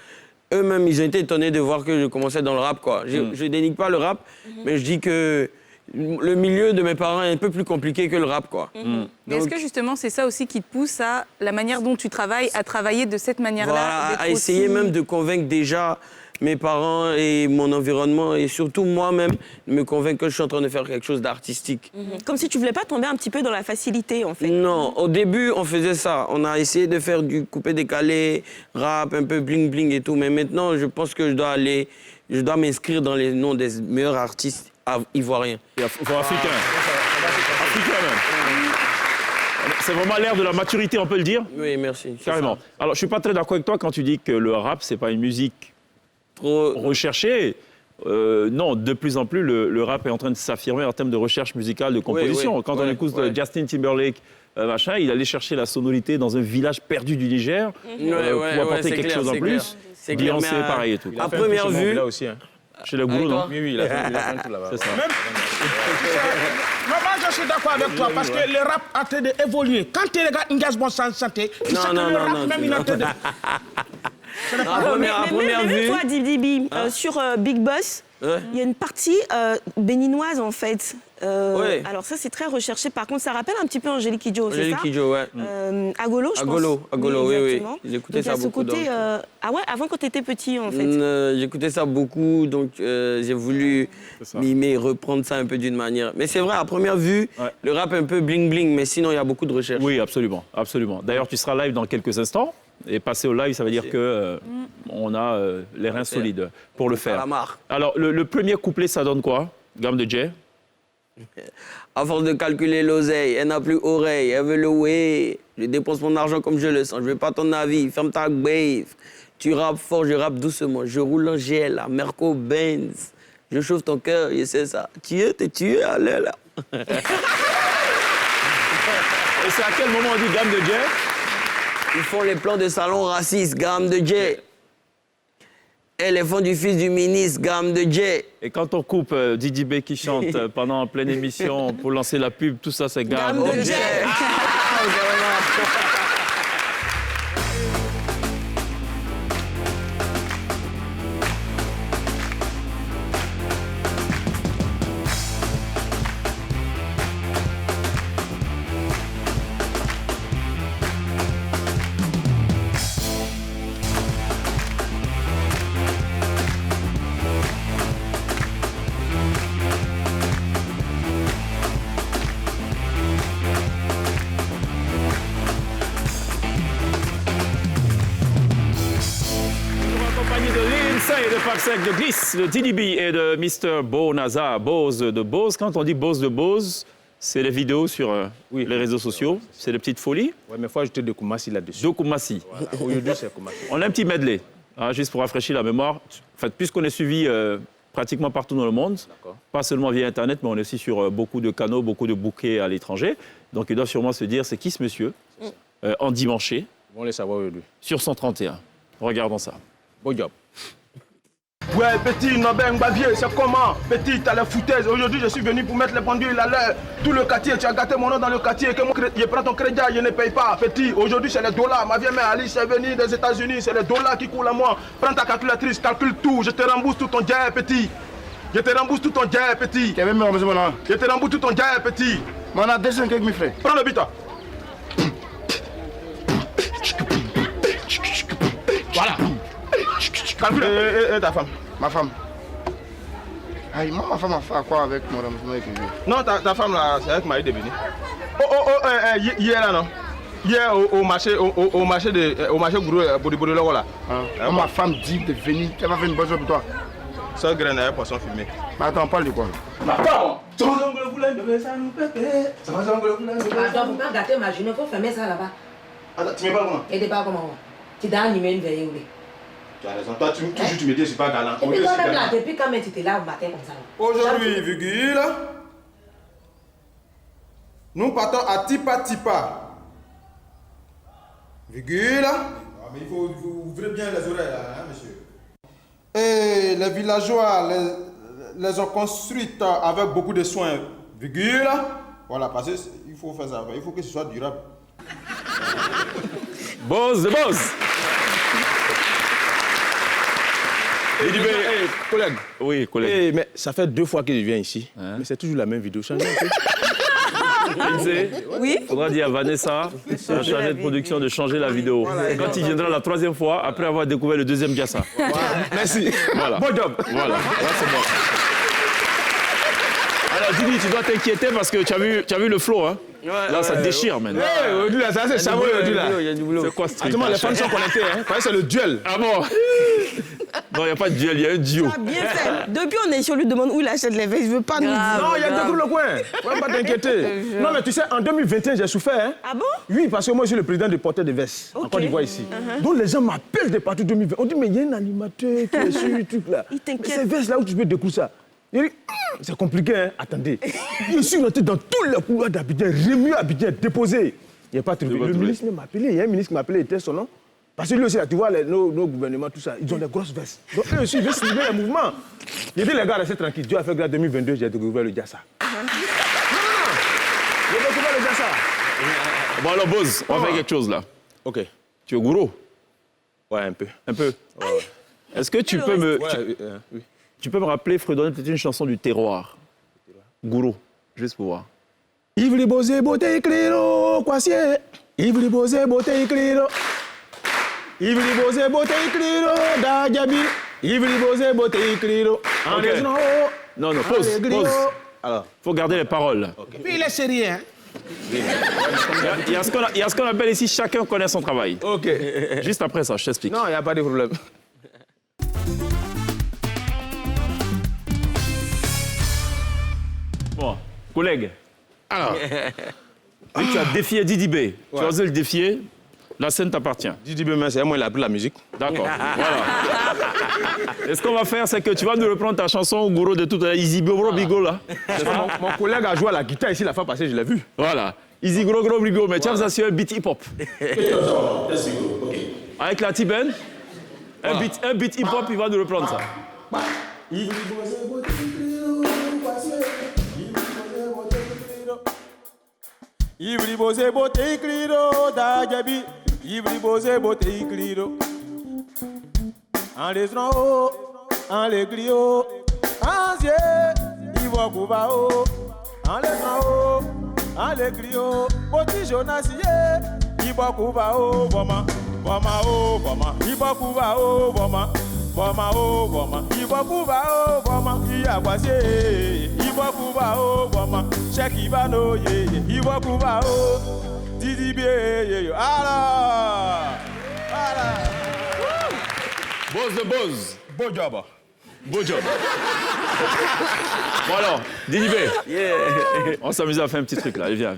Eux-mêmes, ils ont été étonnés de voir que je commençais dans le rap, quoi. Je dénigre pas le rap, mais je dis que le milieu de mes parents est un peu plus compliqué que le rap, quoi. Mais est-ce que justement, c'est ça aussi qui te pousse à la manière dont tu travailles, à travailler de cette manière-là? Voilà, à essayer même de convaincre déjà mes parents et mon environnement, et surtout moi-même, de me convaincre que je suis en train de faire quelque chose d'artistique. Comme si tu voulais pas tomber un petit peu dans la facilité, en fait. Non, au début, on faisait ça. On a essayé de faire du coupé-décalé, rap, un peu bling-bling et tout. Mais maintenant, je pense que je dois m'inscrire dans les noms des meilleurs artistes ivoiriens. Africains. Africains même. C'est vraiment l'ère de la maturité, on peut le dire? Oui, merci. Carrément. Alors, je suis pas très d'accord avec toi quand tu dis que le rap, c'est pas une musique trop recherchée. Non, de plus en plus, le rap est en train de s'affirmer en termes de recherche musicale, de composition. Quand on écoute Justin Timberlake, il allait chercher la sonorité dans un village perdu du Niger pour apporter quelque chose en plus. Beyoncé, pareil et tout. À première vue... Là aussi, hein. Chez le gourou, non? Oui, il a fait tout là-bas. C'est ça. Moi, je suis d'accord avec toi parce que le rap a en train d'évoluer. Quand tu regardes Ngas Bon Santé, tu sais que le rap même, il a en train de... À première vue... toi, DDB, sur Big Boss, il y a une partie béninoise, en fait. Alors ça, c'est très recherché. Par contre, ça rappelle un petit peu Angélique Kidjo, c'est ça? Angélique Kidjo, ouais. Agolo, je pense. Agolo, oui. J'écoutais ça beaucoup. Donc, ah ouais, avant quand tu étais petit, en fait. J'écoutais ça beaucoup, donc j'ai voulu mimer, reprendre ça un peu d'une manière. Mais c'est vrai, à première vue, le rap est un peu bling-bling, mais sinon, il y a beaucoup de recherche. Oui, absolument. D'ailleurs, tu seras live dans quelques instants. Et passer au live, ça veut dire que on a les reins solides pour le faire. Alors, le premier couplet, ça donne quoi? Gamme de J. À force de calculer l'oseille, elle n'a plus oreille, elle veut le way. Je dépense mon argent comme je le sens, je veux pas ton avis, ferme ta bave. Tu rappes fort, je rappe doucement, je roule en GL, à Merco Benz. Je chauffe ton cœur, et c'est ça. T'es tué, allez là. Et c'est à quel moment on dit Gamme de J? Ils font les plans de salon racistes, Gamme de J. Et les fonds du fils du ministre, Gamme de J. Et quand on coupe DDB qui chante pendant en pleine émission pour lancer la pub, tout ça c'est Gamme de J. Relax avec de Glisse, de DDB et de Mr. Bonaza, Bose de Bose. Quand on dit Bose de Bose, c'est les vidéos sur les réseaux sociaux. C'est des petites folies. Oui, mais il faut ajouter de Koumassi là-dessus. De Koumassi. Voilà. Aujourd'hui, c'est Koumassi. On a un petit medley, hein, juste pour rafraîchir la mémoire. En fait, puisqu'on est suivi pratiquement partout dans le monde, pas seulement via Internet, mais on est aussi sur beaucoup de canaux, beaucoup de bouquets à l'étranger. Donc, ils doivent sûrement se dire, c'est qui ce monsieur en dimanché, Ils vont le savoir aujourd'hui. sur 131. Regardons ça. Bon job. Ouais, petit, Nobel Bavier, c'est comment? Petit, t'as la foutaise. Aujourd'hui, je suis venu pour mettre les pendules à l'heure. Tout le quartier, tu as gâté mon nom dans le quartier. Que je prends ton crédit, je ne paye pas. Petit, aujourd'hui, c'est les dollars. Ma vieille mère Alice est venue des États-Unis. C'est les dollars qui coulent à moi. Prends ta calculatrice, calcule tout. Je te rembourse tout ton jet, petit. Je te rembourse tout ton jet, petit. Je te rembourse tout ton jet, petit. On a 200 quelques mille frères. Prends le bita. Voilà. Calcule. Et ta femme? Ma femme. Aïe, moi, ma femme a fait quoi avec mon remboursement avec lui? Non, ta femme là, c'est elle qui m'a dit de venir. Hier là, non? Hier au marché gros Bodi là. Ma femme dit de venir, tu vas faire une bonne chose pour toi. Ça graine à poisson fumé. Mais attends, on parle de quoi? Ma femme! Pardon, vous pouvez gâter ma journée, il faut fermer ça là-bas. Attends, tu me parles comment? Et pas comment? Tu dois animer une veillée ou les. Tu as raison, toi toujours tu me dis je suis pas galant. Et puis toi-même là, depuis quand tu étais là au matin comme ça? Aujourd'hui, virgule, nous partons à Tipa Tipa. Virgule. Mais il faut ouvrir bien les oreilles là, hein, monsieur. Et les villageois les ont construites avec beaucoup de soins. Virgule. Voilà, parce qu'il faut faire ça, il faut que ce soit durable. Bose de Bose. Collègue. Oui, collègue. Eh, mais ça fait 2 fois que je viens ici. Mais c'est toujours la même vidéo. Changez un peu. Oui. Il faudra dire à Vanessa, la chargée de production, de changer la vidéo. Quand il viendra la 3e fois, après avoir découvert le 2e Gassa. Merci. Voilà. Bon job. Voilà. Là, c'est bon. Alors, Didi, tu dois t'inquiéter parce que tu as vu le flow, hein? Là, ça déchire, maintenant. Aujourd'hui, là, ça, c'est savon aujourd'hui, là. Il y a du boulot. C'est quoi ce truc? Attends, les femmes sont connectées, hein. C'est le duel. Ah bon? Non, il n'y a pas de duel, il y a un duo. Ah, bien fait. Depuis, on est sur lui, demande où il achète les vestes. Je veux pas nous dire. Non, il y a deux groupes le coin. Ouais, pas t'inquiéter. Non, mais tu sais, en 2021, j'ai souffert. Hein. Ah bon? Oui, parce que moi, je suis le président du porteur de vestes en Côte d'Ivoire ici. Donc, les gens m'appellent de partout 2020. On dit, mais il y a un animateur qui est sur le truc là. Il t'inquiète. Ces vestes là où tu peux découvrir ça. Il dit, c'est compliqué, hein. Attendez. Je suis rentré dans tous les couloirs d'Abidjan, remis à Abidjan, déposé. Il n'y a pas trouvé. Le ministre m'a appelé. Il y a un ministre qui m'a appelé, il était son nom. Parce que lui aussi, là, tu vois, nos gouvernements, tout ça, ils ont des grosses vestes. Donc, eux aussi, ils veulent suivre les mouvements. Il dit, les gars, restez tranquilles. Dieu a fait grâce 2022, j'ai découvert le Gassa. J'ai découvert le Gassa. Bon, alors, Bose, on va faire quelque chose là. Ok. Tu es gourou? Ouais, un peu. Un peu. Est-ce que tu peux me. Oui. Tu peux me rappeler, fredonner peut-être une chanson du terroir? Gourou, juste pour voir. Ivri bosé beauté éclairo, quoi c'est? Ivri bosé beauté éclairo. Ivri bosé beauté éclairo, da Gabi. Ivri bosé beauté éclairo. Non, pause. Alors, faut garder les paroles. Puis il est sérieux, hein? Il y a ce qu'on appelle ici, chacun connaît son travail. ok. Juste après ça, je t'explique. Non, il n'y a pas de problème. Bon, collègue. Alors, vu que tu as défié Didi B, tu as osé le défier, la scène t'appartient. Didi B, c'est moi, il a pris la musique. D'accord, voilà. Et ce qu'on va faire, c'est que tu vas nous reprendre ta chanson, Gourou de tout à l'heure, Easy Gros Bigo, là. Mon collègue a joué à la guitare ici la fois passée, je l'ai vu. Voilà. Easy Gros Bigo, mais tu as assuré un beat hip-hop. Avec la T-Ben, un beat hip-hop, il va nous reprendre ça. Ivri bosé beauté éclairo, da Gabi. Ivri bosé beauté éclairo. En les haut, en les glio, en zié, Ivo Koubao. En les haut, en les glio, Boti Jonasie, Ivo Koubao, Voma, Voma, oh, Voma, Ivo Koubao, Voma. Voma, oh, Voma, Ivo Koubao, Voma, Iyakwase, Ivo Koubao, Voma, Cheikh Ivano, Ivo Koubao, Didi B, alors. Bose de Bose. Bon job. Beau job. Bon alors, Didi B, on s'amuse à faire un petit truc là. Allez, viens.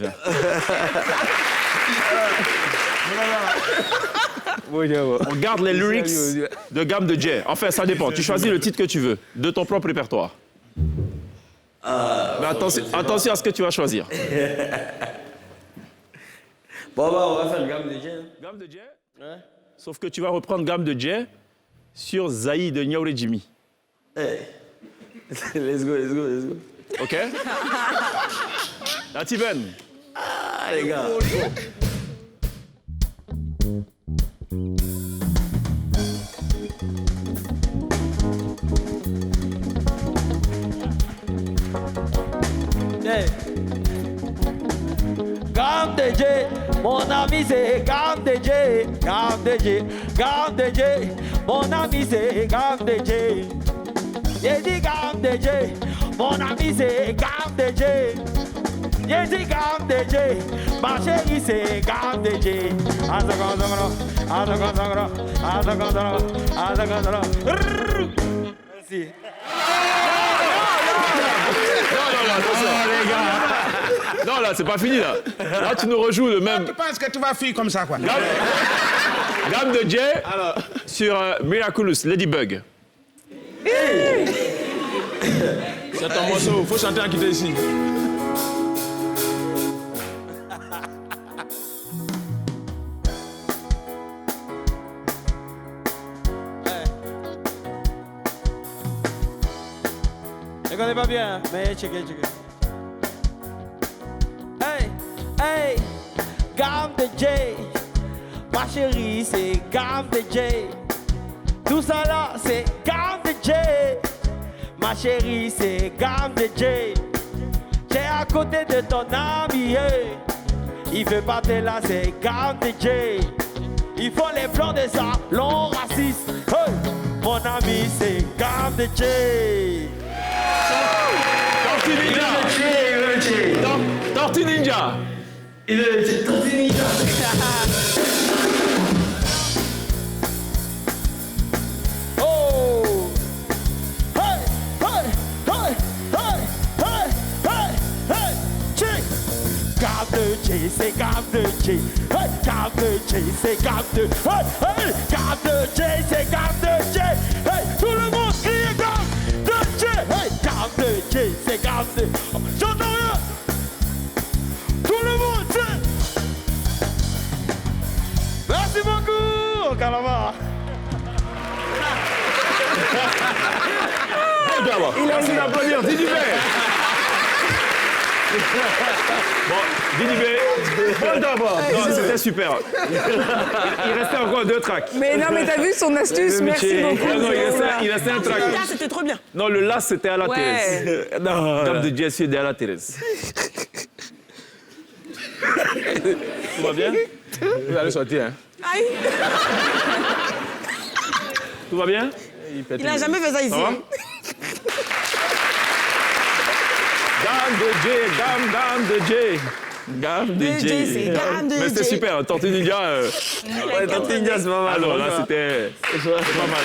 On garde les lyrics de Gamme de Jay. Enfin, ça dépend. Tu choisis le titre que tu veux, de ton propre répertoire. Mais attention à ce que tu vas choisir. Bon, bah, on va faire Gamme de Jay. Gamme de Jay. Sauf que tu vas reprendre Gamme de Jay sur Zaï de Niaouré Jimmy. Hey. Let's go. OK? La Tiven. Ah, les gars. Hey. Gamme de Jay, mon ami c'est Gamme de Jay, Gamme de Jay, Gamme de Jay, mon ami c'est Gamme de Jay. J'ai dit Gamme de Jay, mon ami c'est Gamme de Jay. J'ai dit Gamme de Jay, ma chérie c'est Gamme de Jay. Merci. Non, là, c'est pas fini, là. Là, tu nous rejoues le même. Tu penses que tu vas fuir comme ça, quoi? Gamme de Jay sur Miraculous, Ladybug. C'est ton morceau, faut chanter en quitter ici. Je connais pas bien, mais check. Hey, Gamme de Jay, ma chérie, c'est Gamme de Jay. Tout ça là, c'est Gamme de Jay. Ma chérie, c'est Gamme de Jay. T'es à côté de ton ami, il veut pas te là, c'est Gamme de Jay. Ils font les plans de salon raciste. Hey, mon ami, c'est Gamme de Jay. Tortue Ninja. Il est Tortue Ninja. Oh! Hey! Check! Gamme de Jay, c'est Gamme de Jay. Hey! Gamme de Jay, c'est Gamme de Jay. Hey! Gamme de Jay, c'est Gamme de Jay. Hey! Tout le monde crie Gamme de Jay. Hey! Gamme de Jay, c'est Gamme de Jay. J'entends rien! Tout le monde sait! Merci beaucoup, Calamar! Merci d'applaudir, Didi B. Bon, Didi B, bon d'abord. Non, c'était super. Il restait encore 2 tracks. Mais non, mais t'as vu son astuce, merci beaucoup. Non, il restait un track. Là, c'était trop bien. Non, le last, c'était à la Ouais. Thérèse. Gamme de Jay sur à la Thérèse. Tout va bien? Vous allez sortir, hein? Aïe. Tout va bien? Il n'a jamais fait ça ici. Gamme de Jay, Gamme de Jay. Gamme de Jay. c'est Gamme de Mais c'était Jay. super, Tortue Ninja. Ouais, Tortue Ninja, c'est pas mal. Alors là, c'était pas mal.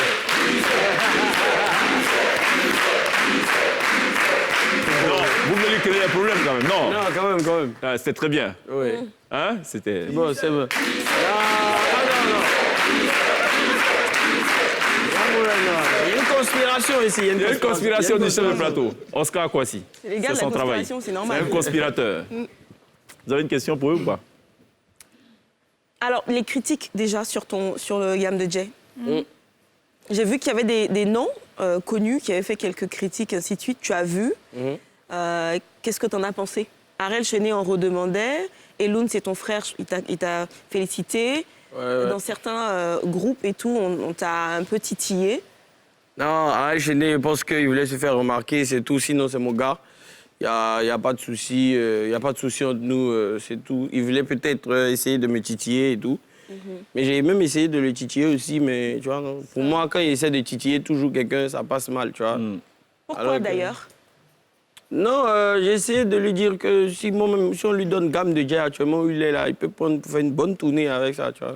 Non, vous voulez créer un problème quand même, non? Non, quand même. Ah, c'était très bien. Oui. Hein? C'était... Bon, c'est bon. Non. Il y a une conspiration ici. Il y a une conspiration du chef de plateau. Oscar Kwasi. C'est les gars de la son travail. conspiration, c'est C'est normal. un conspirateur. Vous avez une question pour eux ou pas? Alors, les critiques déjà sur le Gamme de Jay. J'ai vu qu'il y avait des noms connus qui avaient fait quelques critiques, ainsi de suite. Tu as vu. Qu'est-ce que tu en as pensé? Arel Chenet en redemandait. Eloun, c'est ton frère, il t'a félicité. Ouais. Dans certains groupes et tout, on t'a un peu titillé. Non, Arel Chenet, je pense qu'il voulait se faire remarquer, c'est tout. Sinon, c'est mon gars. Il n'y a pas de souci. Entre nous, c'est tout. Il voulait peut-être essayer de me titiller et tout. Mais j'ai même essayé de le titiller aussi, mais tu vois, non. Pour moi, quand il essaie de titiller toujours quelqu'un, ça passe mal, tu vois. Pourquoi d'ailleurs? Non, j'ai essayé de lui dire que si on lui donne Gamme de Jay actuellement où il est là, il peut faire une bonne tournée avec ça, tu vois.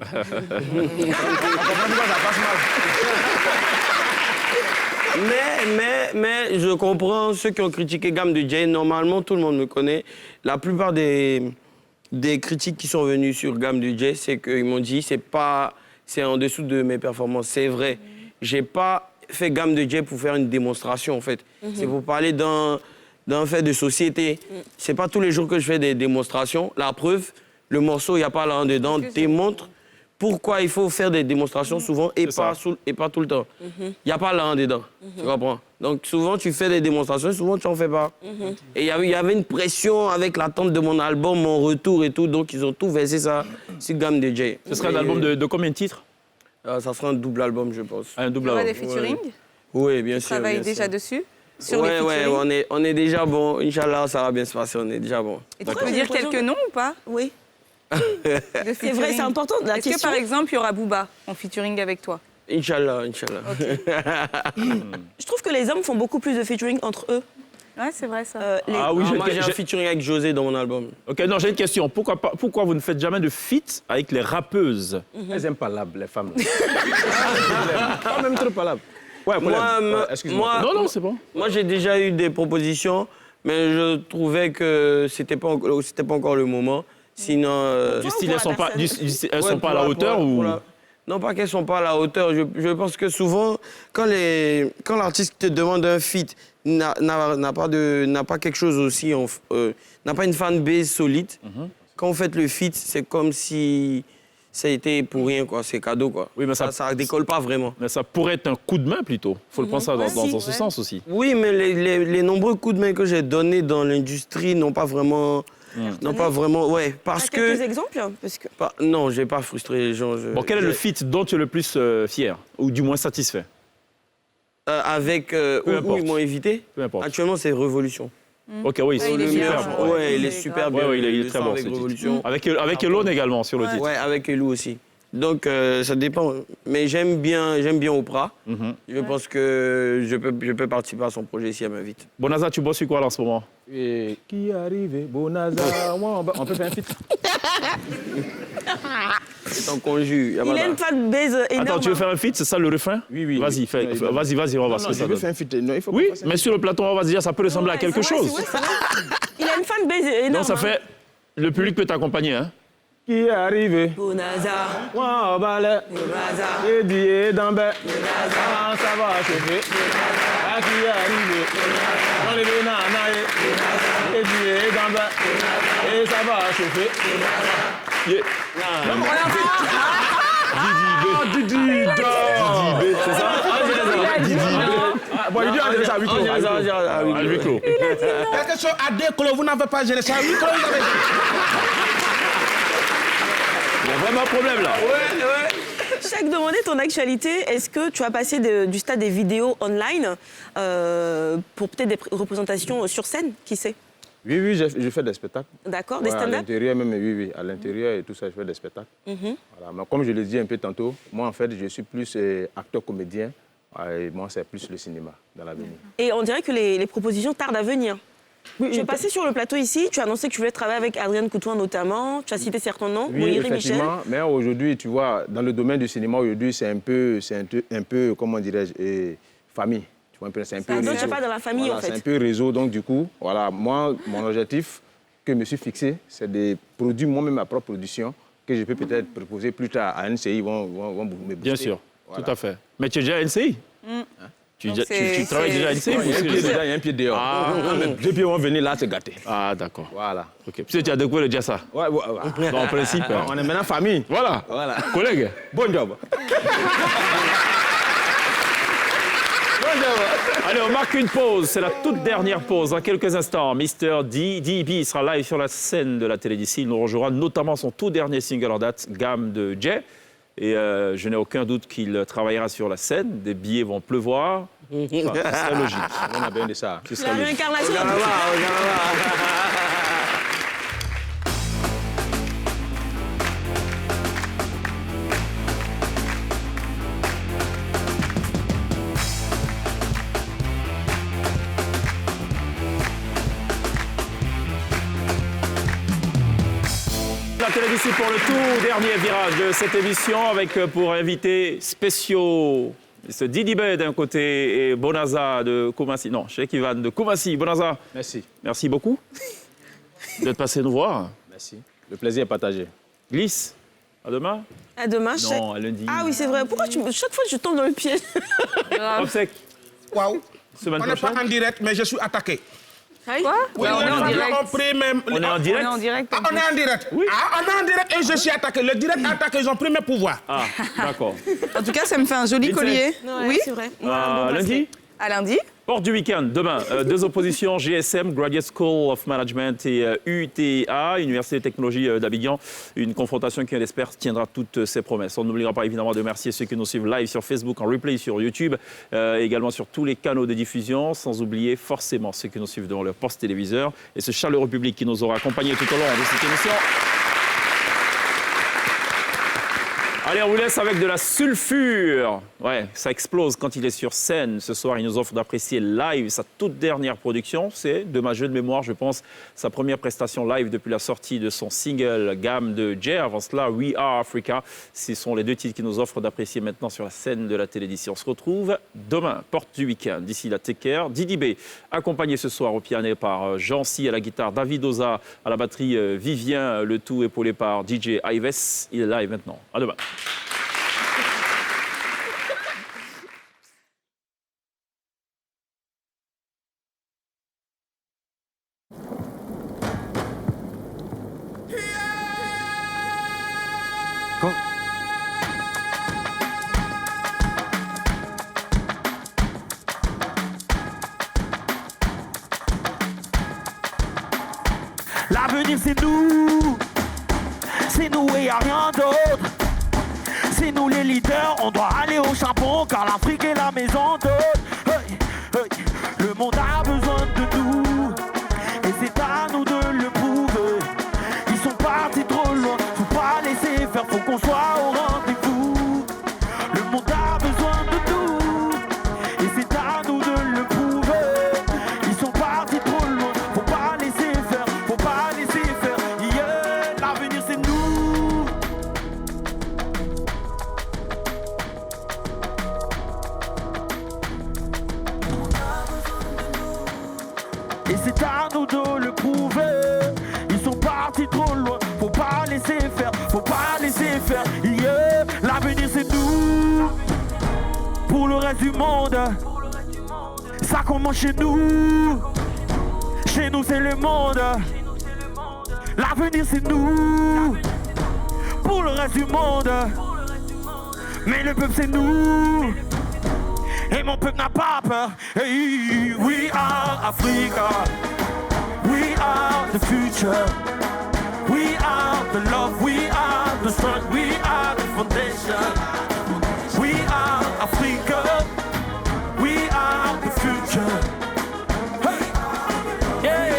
Mais je comprends ceux qui ont critiqué Gamme de Jay. Normalement, tout le monde me connaît. La plupart des critiques qui sont venues sur Gamme de Jay, c'est qu'ils m'ont dit c'est en dessous de mes performances. C'est vrai. J'ai pas fait Gamme de Jay pour faire une démonstration, en fait. C'est pour parler d'un fait de société. C'est pas tous les jours que je fais des démonstrations. La preuve, le morceau, il n'y a pas là dedans, démontre pourquoi il faut faire des démonstrations souvent et pas tout le temps. Il n'y a pas là dedans, tu comprends? Donc souvent, tu fais des démonstrations, souvent, tu n'en fais pas. Et il y avait une pression avec l'attente de mon album, mon retour et tout, donc ils ont tout versé ça sur Gamme de Jay. Ce serait un album de combien de titres? Ça sera un double album, je pense. Un double Il y album. aura des featuring? Oui, bien Tu sûr. travailles bien déjà sûr. dessus? Sur les Ouais, featuring? on est déjà bon. Inch'Allah, ça va bien se passer, on est déjà bon. Et tu peux dire quelques noms ou pas? Oui. C'est C'est vrai, c'est important. La Est-ce que question. par exemple, il y aura Booba en featuring avec toi? Inch'Allah. Je trouve que les hommes font beaucoup plus de featuring entre eux. Ouais, c'est vrai ça. Ah oui, Moi, j'ai un featuring avec José dans mon album. Ok, non, j'ai une question. Pourquoi vous ne faites jamais de feat avec les rappeuses? Elles aiment pas les femmes. Pas même trop palables. Ouais, excuse-moi. Non, c'est bon. Moi, j'ai déjà eu des propositions, mais je trouvais que c'était pas encore le moment. Sinon... Du style, elles sont pas à la hauteur ou... Non, pas qu'elles sont pas à la hauteur. Je pense que souvent, quand l'artiste te demande un feat, n'a pas quelque chose aussi, n'a pas une fanbase solide, quand vous faites le feat, c'est comme si ça a été pour rien, quoi. C'est cadeau, quoi. Oui, mais ça décolle pas vraiment. Mais ça pourrait être un coup de main plutôt. Il faut le penser dans ce sens aussi. Oui, mais les nombreux coups de main que j'ai donnés dans l'industrie n'ont pas vraiment... ouais, parce que... Quelques exemples parce que... Non, j'ai pas frustré les gens. Bon, quel est le feat dont tu es le plus fier, ou du moins satisfait? Avec où ils m'ont invité. Peu importe. Actuellement, c'est Révolution. Ok, oui, il est super. Ouais, il est super bien. Ouais, il est très bon, avec ce titre. Révolution. Avec Elone également sur le titre. Ouais, avec Elou aussi. Donc, ça dépend. Mais j'aime bien Oprah. Je pense que je peux participer à son projet si elle m'invite. Bonaza, tu bosses sur quoi là en ce moment? Qui arrive, Bonaza, on peut faire un feat. C'est en conjure. Il a une fanbase énorme. Attends, tu veux faire un feat, c'est ça le refrain? Oui. Vas-y, vas-y, on va voir ce que Je ça veux donne. faire un feat. Non, il faut Oui, pas faire mais sur le plateau, on va se dire, ça peut ressembler à quelque chose. Il a une fanbase énorme. Donc ça fait... Le public peut t'accompagner, hein? Qui est arrivé? Bonaza. Wow, balai. Bonaza. Et dit d'ambé. Ah, ça va chauffer. Ah, qui est arrivé? Dans les bénanaïs. Et dit d'ambé. Et ça va chauffer. Didi B, c'est ça? Didi B. Bon, il dit on dirait ça à huis clos. À huis clos. Quelque chose à deux clos, vous n'avez pas géré ça. À 8 clos, vous avez Il y a vraiment un problème là. Chaque demandé ton actualité, est-ce que tu as passé du stade des vidéos online pour peut-être des représentations sur scène, qui sait? Oui, je fais des spectacles. D'accord, des Ouais, à stand-up? l'intérieur même, oui, à l'intérieur et tout ça, je fais des spectacles. Voilà. Mais comme je l'ai dit un peu tantôt, moi en fait, je suis plus acteur-comédien et moi c'est plus le cinéma dans l'avenir. Et on dirait que les propositions tardent à venir. Tu es passé sur le plateau ici, tu as annoncé que tu voulais travailler avec Adrienne Coutouin notamment, tu as cité certains noms, Oui, Moïri Michel. effectivement, mais aujourd'hui, tu vois, dans le domaine du cinéma, aujourd'hui, c'est un peu, comment dirais-je, famille. Tu vois, c'est un peu Donc, réseau. tu n'es pas dans la famille, Voilà, en fait. C'est un peu réseau, donc du coup, voilà, moi, mon objectif que je me suis fixé, c'est de produire moi-même ma propre production, que je peux peut-être proposer plus tard à NCI, ils vont me booster. Bien sûr, Voilà. tout à fait. Mais tu es déjà à NCI? Tu travailles déjà à NCI? Il y a un pied dedans, il y a un pied dehors. Ah. Mais deux pieds vont venir là, c'est gâté. Ah, d'accord. Voilà. Ok. Puis tu as découvert le Jassa. Ouais. Bon, en principe. On est maintenant famille. Voilà. Collègue. Bon job. Allez, on marque une pause. C'est la toute dernière pause. Dans quelques instants, Mr. D.B. sera live sur la scène de la télé d'ici. Il nous rejoindra notamment son tout dernier single en date, Gamme de Jay. Et je n'ai aucun doute qu'il travaillera sur la scène. Des billets vont pleuvoir. Enfin, ce serait logique. On a besoin de ça. Ce La serait logique. réincarnation. La télé d'ici pour le tout dernier virage de cette émission avec pour invités spéciaux C'est Didi Bey d'un côté et Bonaza de Koumassi. Non, Cheikh Ivan de Koumassi. Bonaza. Merci. Merci beaucoup d'être passé nous voir. Merci. Le plaisir est partagé. Glisse. À demain. À demain, Non, à lundi. Ah oui, c'est vrai. Pourquoi chaque fois je tombe dans le piège? Obsèque. Waouh. Semaine On n'est pas prochaine. en direct, mais je suis attaqué. Quoi? Oui, on est en direct. On est en direct. On est en direct. Ah, on est en direct. Oui. Ah, on est en direct et je suis attaqué. Le direct attaqué, ils ont pris mes pouvoirs. Ah, d'accord. En tout cas, ça me fait un joli collier. Oui, c'est vrai. Lundi. À lundi. Porte du week-end, demain, deux oppositions, GSM, Graduate School of Management et UTA, Université de Technologie d'Abidjan. Une confrontation qui, on l'espère, tiendra toutes ses promesses. On n'oubliera pas évidemment de remercier ceux qui nous suivent live sur Facebook, en replay sur YouTube, également sur tous les canaux de diffusion, sans oublier forcément ceux qui nous suivent devant leur poste téléviseur et ce chaleureux public qui nous aura accompagnés tout au long de cette émission. Allez, on vous laisse avec de la sulfure. Ouais, ça explose quand il est sur scène. Ce soir, il nous offre d'apprécier live sa toute dernière production. C'est, de ma jeu de mémoire, je pense, sa première prestation live depuis la sortie de son single Gamme de Jay. Avant cela, We Are Africa. Ce sont les deux titres qu'il nous offre d'apprécier maintenant sur la scène de la télé d'ici. On se retrouve demain, porte du week-end. D'ici là, take care. Didi B, accompagné ce soir au piano par Jean C à la guitare, David Oza à la batterie, Vivien, le tout épaulé par DJ Ives. Il est live maintenant. À demain. L'avenir c'est nous et y'a rien d'autre. C'est nous les leaders, on doit aller au charbon car l'Afrique est la maison d'hôte. Hey, hey. Le monde a besoin de nous et c'est à nous de le prouver. Ils sont partis trop loin, faut pas laisser faire, faut qu'on soit au rendez-vous. Le monde a besoin de nous et c'est à nous de le prouver. Ils sont partis trop loin, faut pas laisser faire, faut pas laisser faire. Yeah, l'avenir c'est nous. Et c'est à nous de le prouver. Ils sont partis trop loin, faut pas laisser faire, faut pas laisser faire. Yeah, l'avenir c'est nous. Pour le reste du monde, ça commence chez nous. Chez nous c'est le monde. L'avenir c'est nous. Pour le reste du monde, mais le peuple c'est nous. Et mon peuple n'a pas peur. Hey, we are Africa. We are the future. We are the love. We are the strength. We are the foundation. We are Africa. We are the future. Hey. Yeah.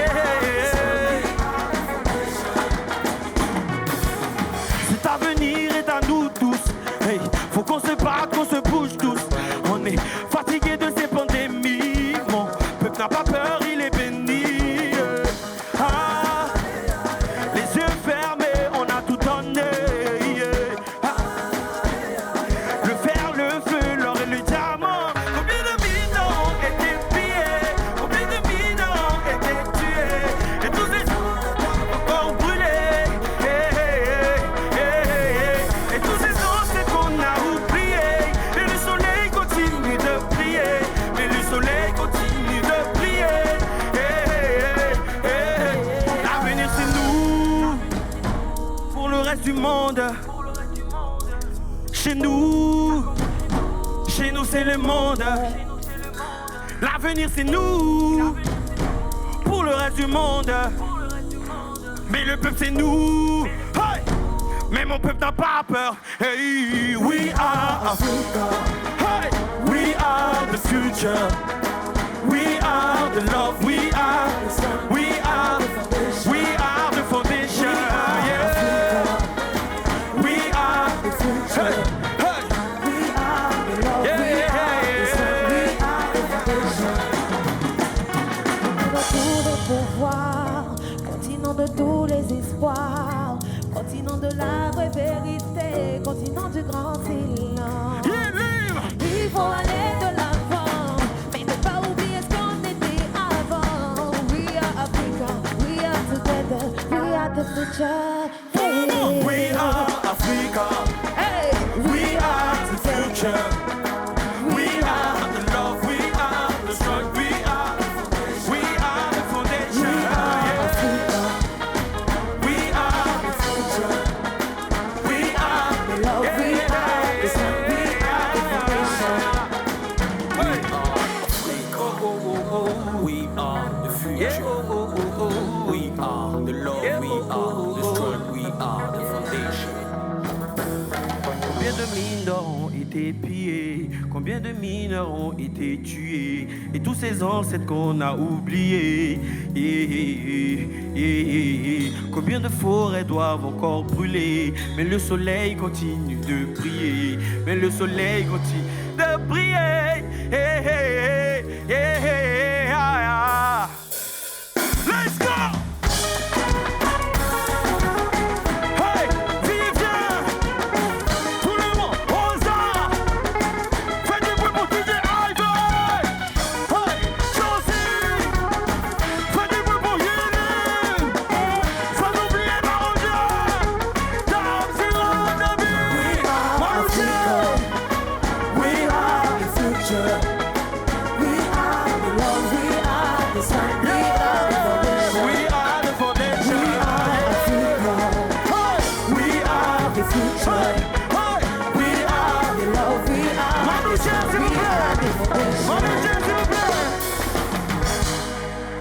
Cet avenir est à nous tous. Hey, faut qu'on se batte, qu'on se bouge tous. On est fatigué de ces pandémies. Mon peuple n'a pas peur, il est béni. Ah, les yeux fermés, on a tout donné. Ah, le fer, le feu, l'or et le diamant. Combien de minants ont été pillés? Combien de minants ont été tués? Et tous les jours encore brûlés. Et tous ces ancêtres qu'on a oubliés. Et le soleil continue de briller. Mais le soleil continue de briller. L'avenir c'est nous. Pour le reste du monde. Chez nous c'est le monde. L'avenir c'est nous. Pour le reste du monde. Mais le peuple c'est nous. Hey! Mais mon peuple n'a pas peur. Hey, we are Africa. Hey, we are the future. We are the love. We are the foundation. Yeah. We are the future. Hey, we are the love. Continent de pouvoir, continent de tous les espoirs, continent de la vraie vérité, continent du grand silence. Il faut aller de mines d'or ont été pillées? Combien de mineurs ont été tués? Et tous ces ancêtres qu'on a oubliés? Combien de forêts doivent encore brûler? Mais le soleil continue de briller. Mais le soleil continue de briller. Let's go!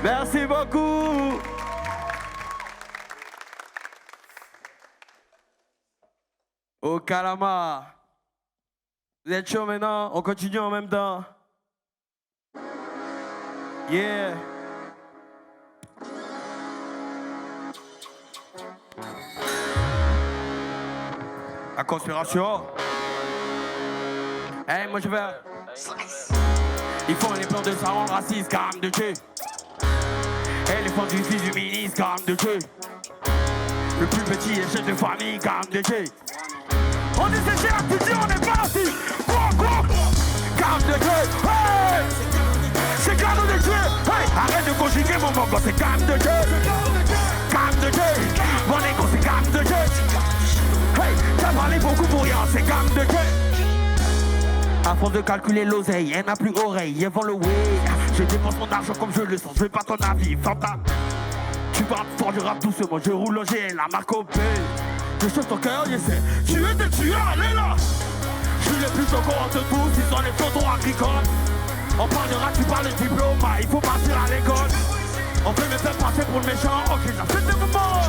Merci beaucoup. Au Calamar. Vous êtes chaud maintenant? On continue en même temps. Yeah. La conspiration. Hey, moi je vais. Ils font les plans de ça rendre raciste, gamme de Dieu. Et les fonds du fils du ministre, gamme de Dieu. Le plus petit est chef de famille, gamme de Dieu. On dit c'est cher, tu dis on est parti. Quoi, gamme de Dieu. Hey, c'est gamme de Dieu. Hey, arrête de conjuguer mon mongo, c'est gamme de Dieu. Gamme de Dieu. Mon égo, c'est gamme de Dieu. Hey, t'as parlé beaucoup pour rien, c'est gamme de Dieu. À force de calculer l'oseille, elle n'a plus oreille, elle vend le way. Je dépense mon argent comme je le sens, je veux pas ton avis, Fanta. Tu parles fort du rap doucement, je roule au G, la marque au P. Je chauffe ton cœur, j'essaie. Tu es des tueurs, allez là. Je suis le plus choquant entre tous, ils sont les fleurons agricoles. On parlera, tu parles de diplôme, il faut partir à l'école. On peut me faire passer pour le méchant, ok, ça fait des moments.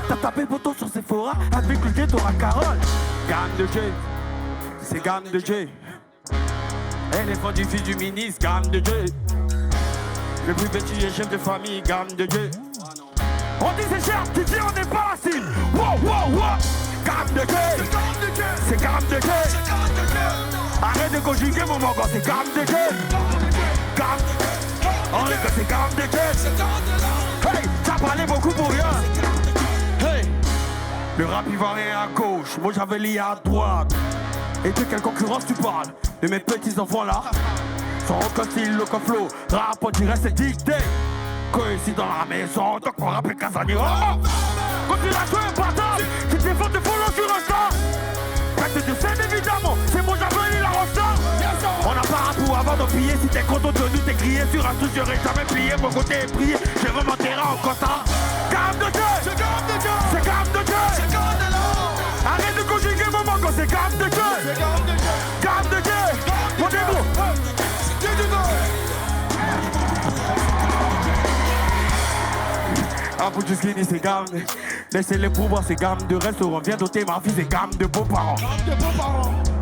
T'as tapé le bouton sur Sephora, avec le G, t'auras Carole. Gamme de G, c'est gamme de G. Éléphant du fils du ministre, gamme de Dieu. Le plus petit est chef de famille, gamme de Dieu. On dit c'est cher, tu dis on n'est pas la cible. Wow. Gamme de Dieu. C'est gamme de Dieu. Arrête de conjuguer mon mongo, c'est gamme de Dieu. Gamme. On dit que c'est gamme de Dieu. Hey, t'as parlé beaucoup pour rien. Hey, le rap ivoirien à gauche, moi j'avais lié à droite. Et de quelle concurrence tu parles? De mes petits enfants là? Sans aucun style, aucun flow. Rap on dirait c'est dicté. Coïncide dans la maison, donc on rappelle Casaniro. Quand tu l'as joué un bâtard, tu te défends de follow sur Insta. Pète de scène évidemment, c'est mon javelin la rosta. On n'a pas un pour avant de piller. Si t'es content de nous, t'es crié sur un truc, j'aurais jamais plié. Mon côté est prié, je remonterai en quota. Gamme de Dieu, c'est gamme de Dieu, c'est gamme de Dieu, c'est gamme de l'or. Arrête de conjuguer mon mango, c'est gamme de Dieu, c'est gamme de Dieu, gamme de Dieu, mon dégo. Un bout de skinny, c'est gamme. Laissez-les pouvoirs, c'est gamme de restaurant. Viens doter ma fille, c'est gamme de beaux-parents.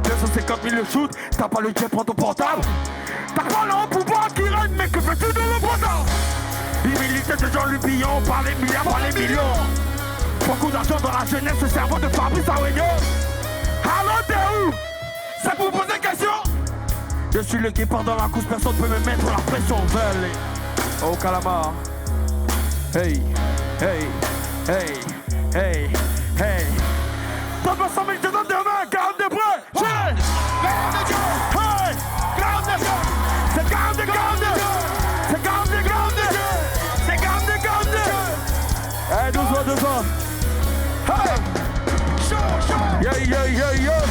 250 000 le shoot, t'as pas le jet, prends ton portable. T'as pas là un pouvoir qui règne, mais que fais-tu de le bordel? L'humilité de Jean-Luc Billon, par les milliards, par les millions. Beaucoup d'argent dans la jeunesse, ce cerveau de Fabrice Awignon. Allô, t'es où? C'est pour poser question. Je suis le qui part dans la course, personne peut me mettre la pression. Valley, au Calamar. Hey, hey, hey, hey, hey. T'as pas 100 000 te donne demain, 42 près. Hey, c'est 42, c'est 42, c'est 42. Hey, doucement. Hey, yeah.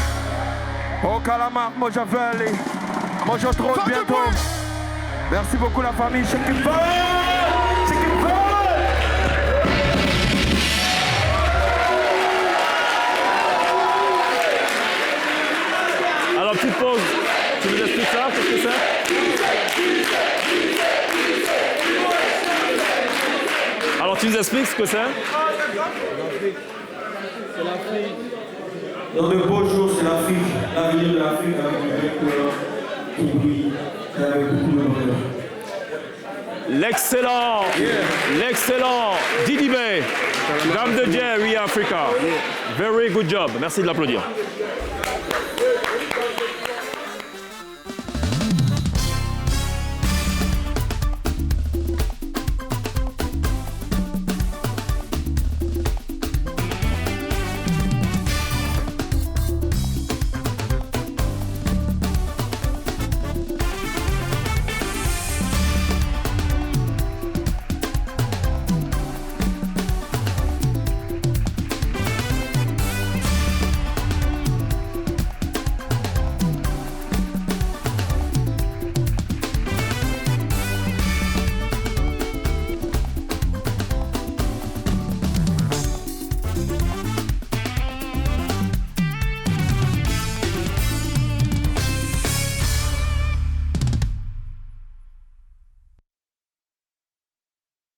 Au Calamar, moi j'avais moi je trouve bientôt. Merci beaucoup la famille, c'est qu'il faut. Alors, petite pause. Tu nous expliques ça? Qu'est-ce que c'est? Alors, tu nous expliques ce que c'est? Dans de beaux jours, c'est la l'Afrique, l'avenir de l'Afrique avec le vecteur qui brille et avec beaucoup de bonheur. L'excellent Didi Bey, Dame de Dieu, We Africa. Very good job. Merci de l'applaudir.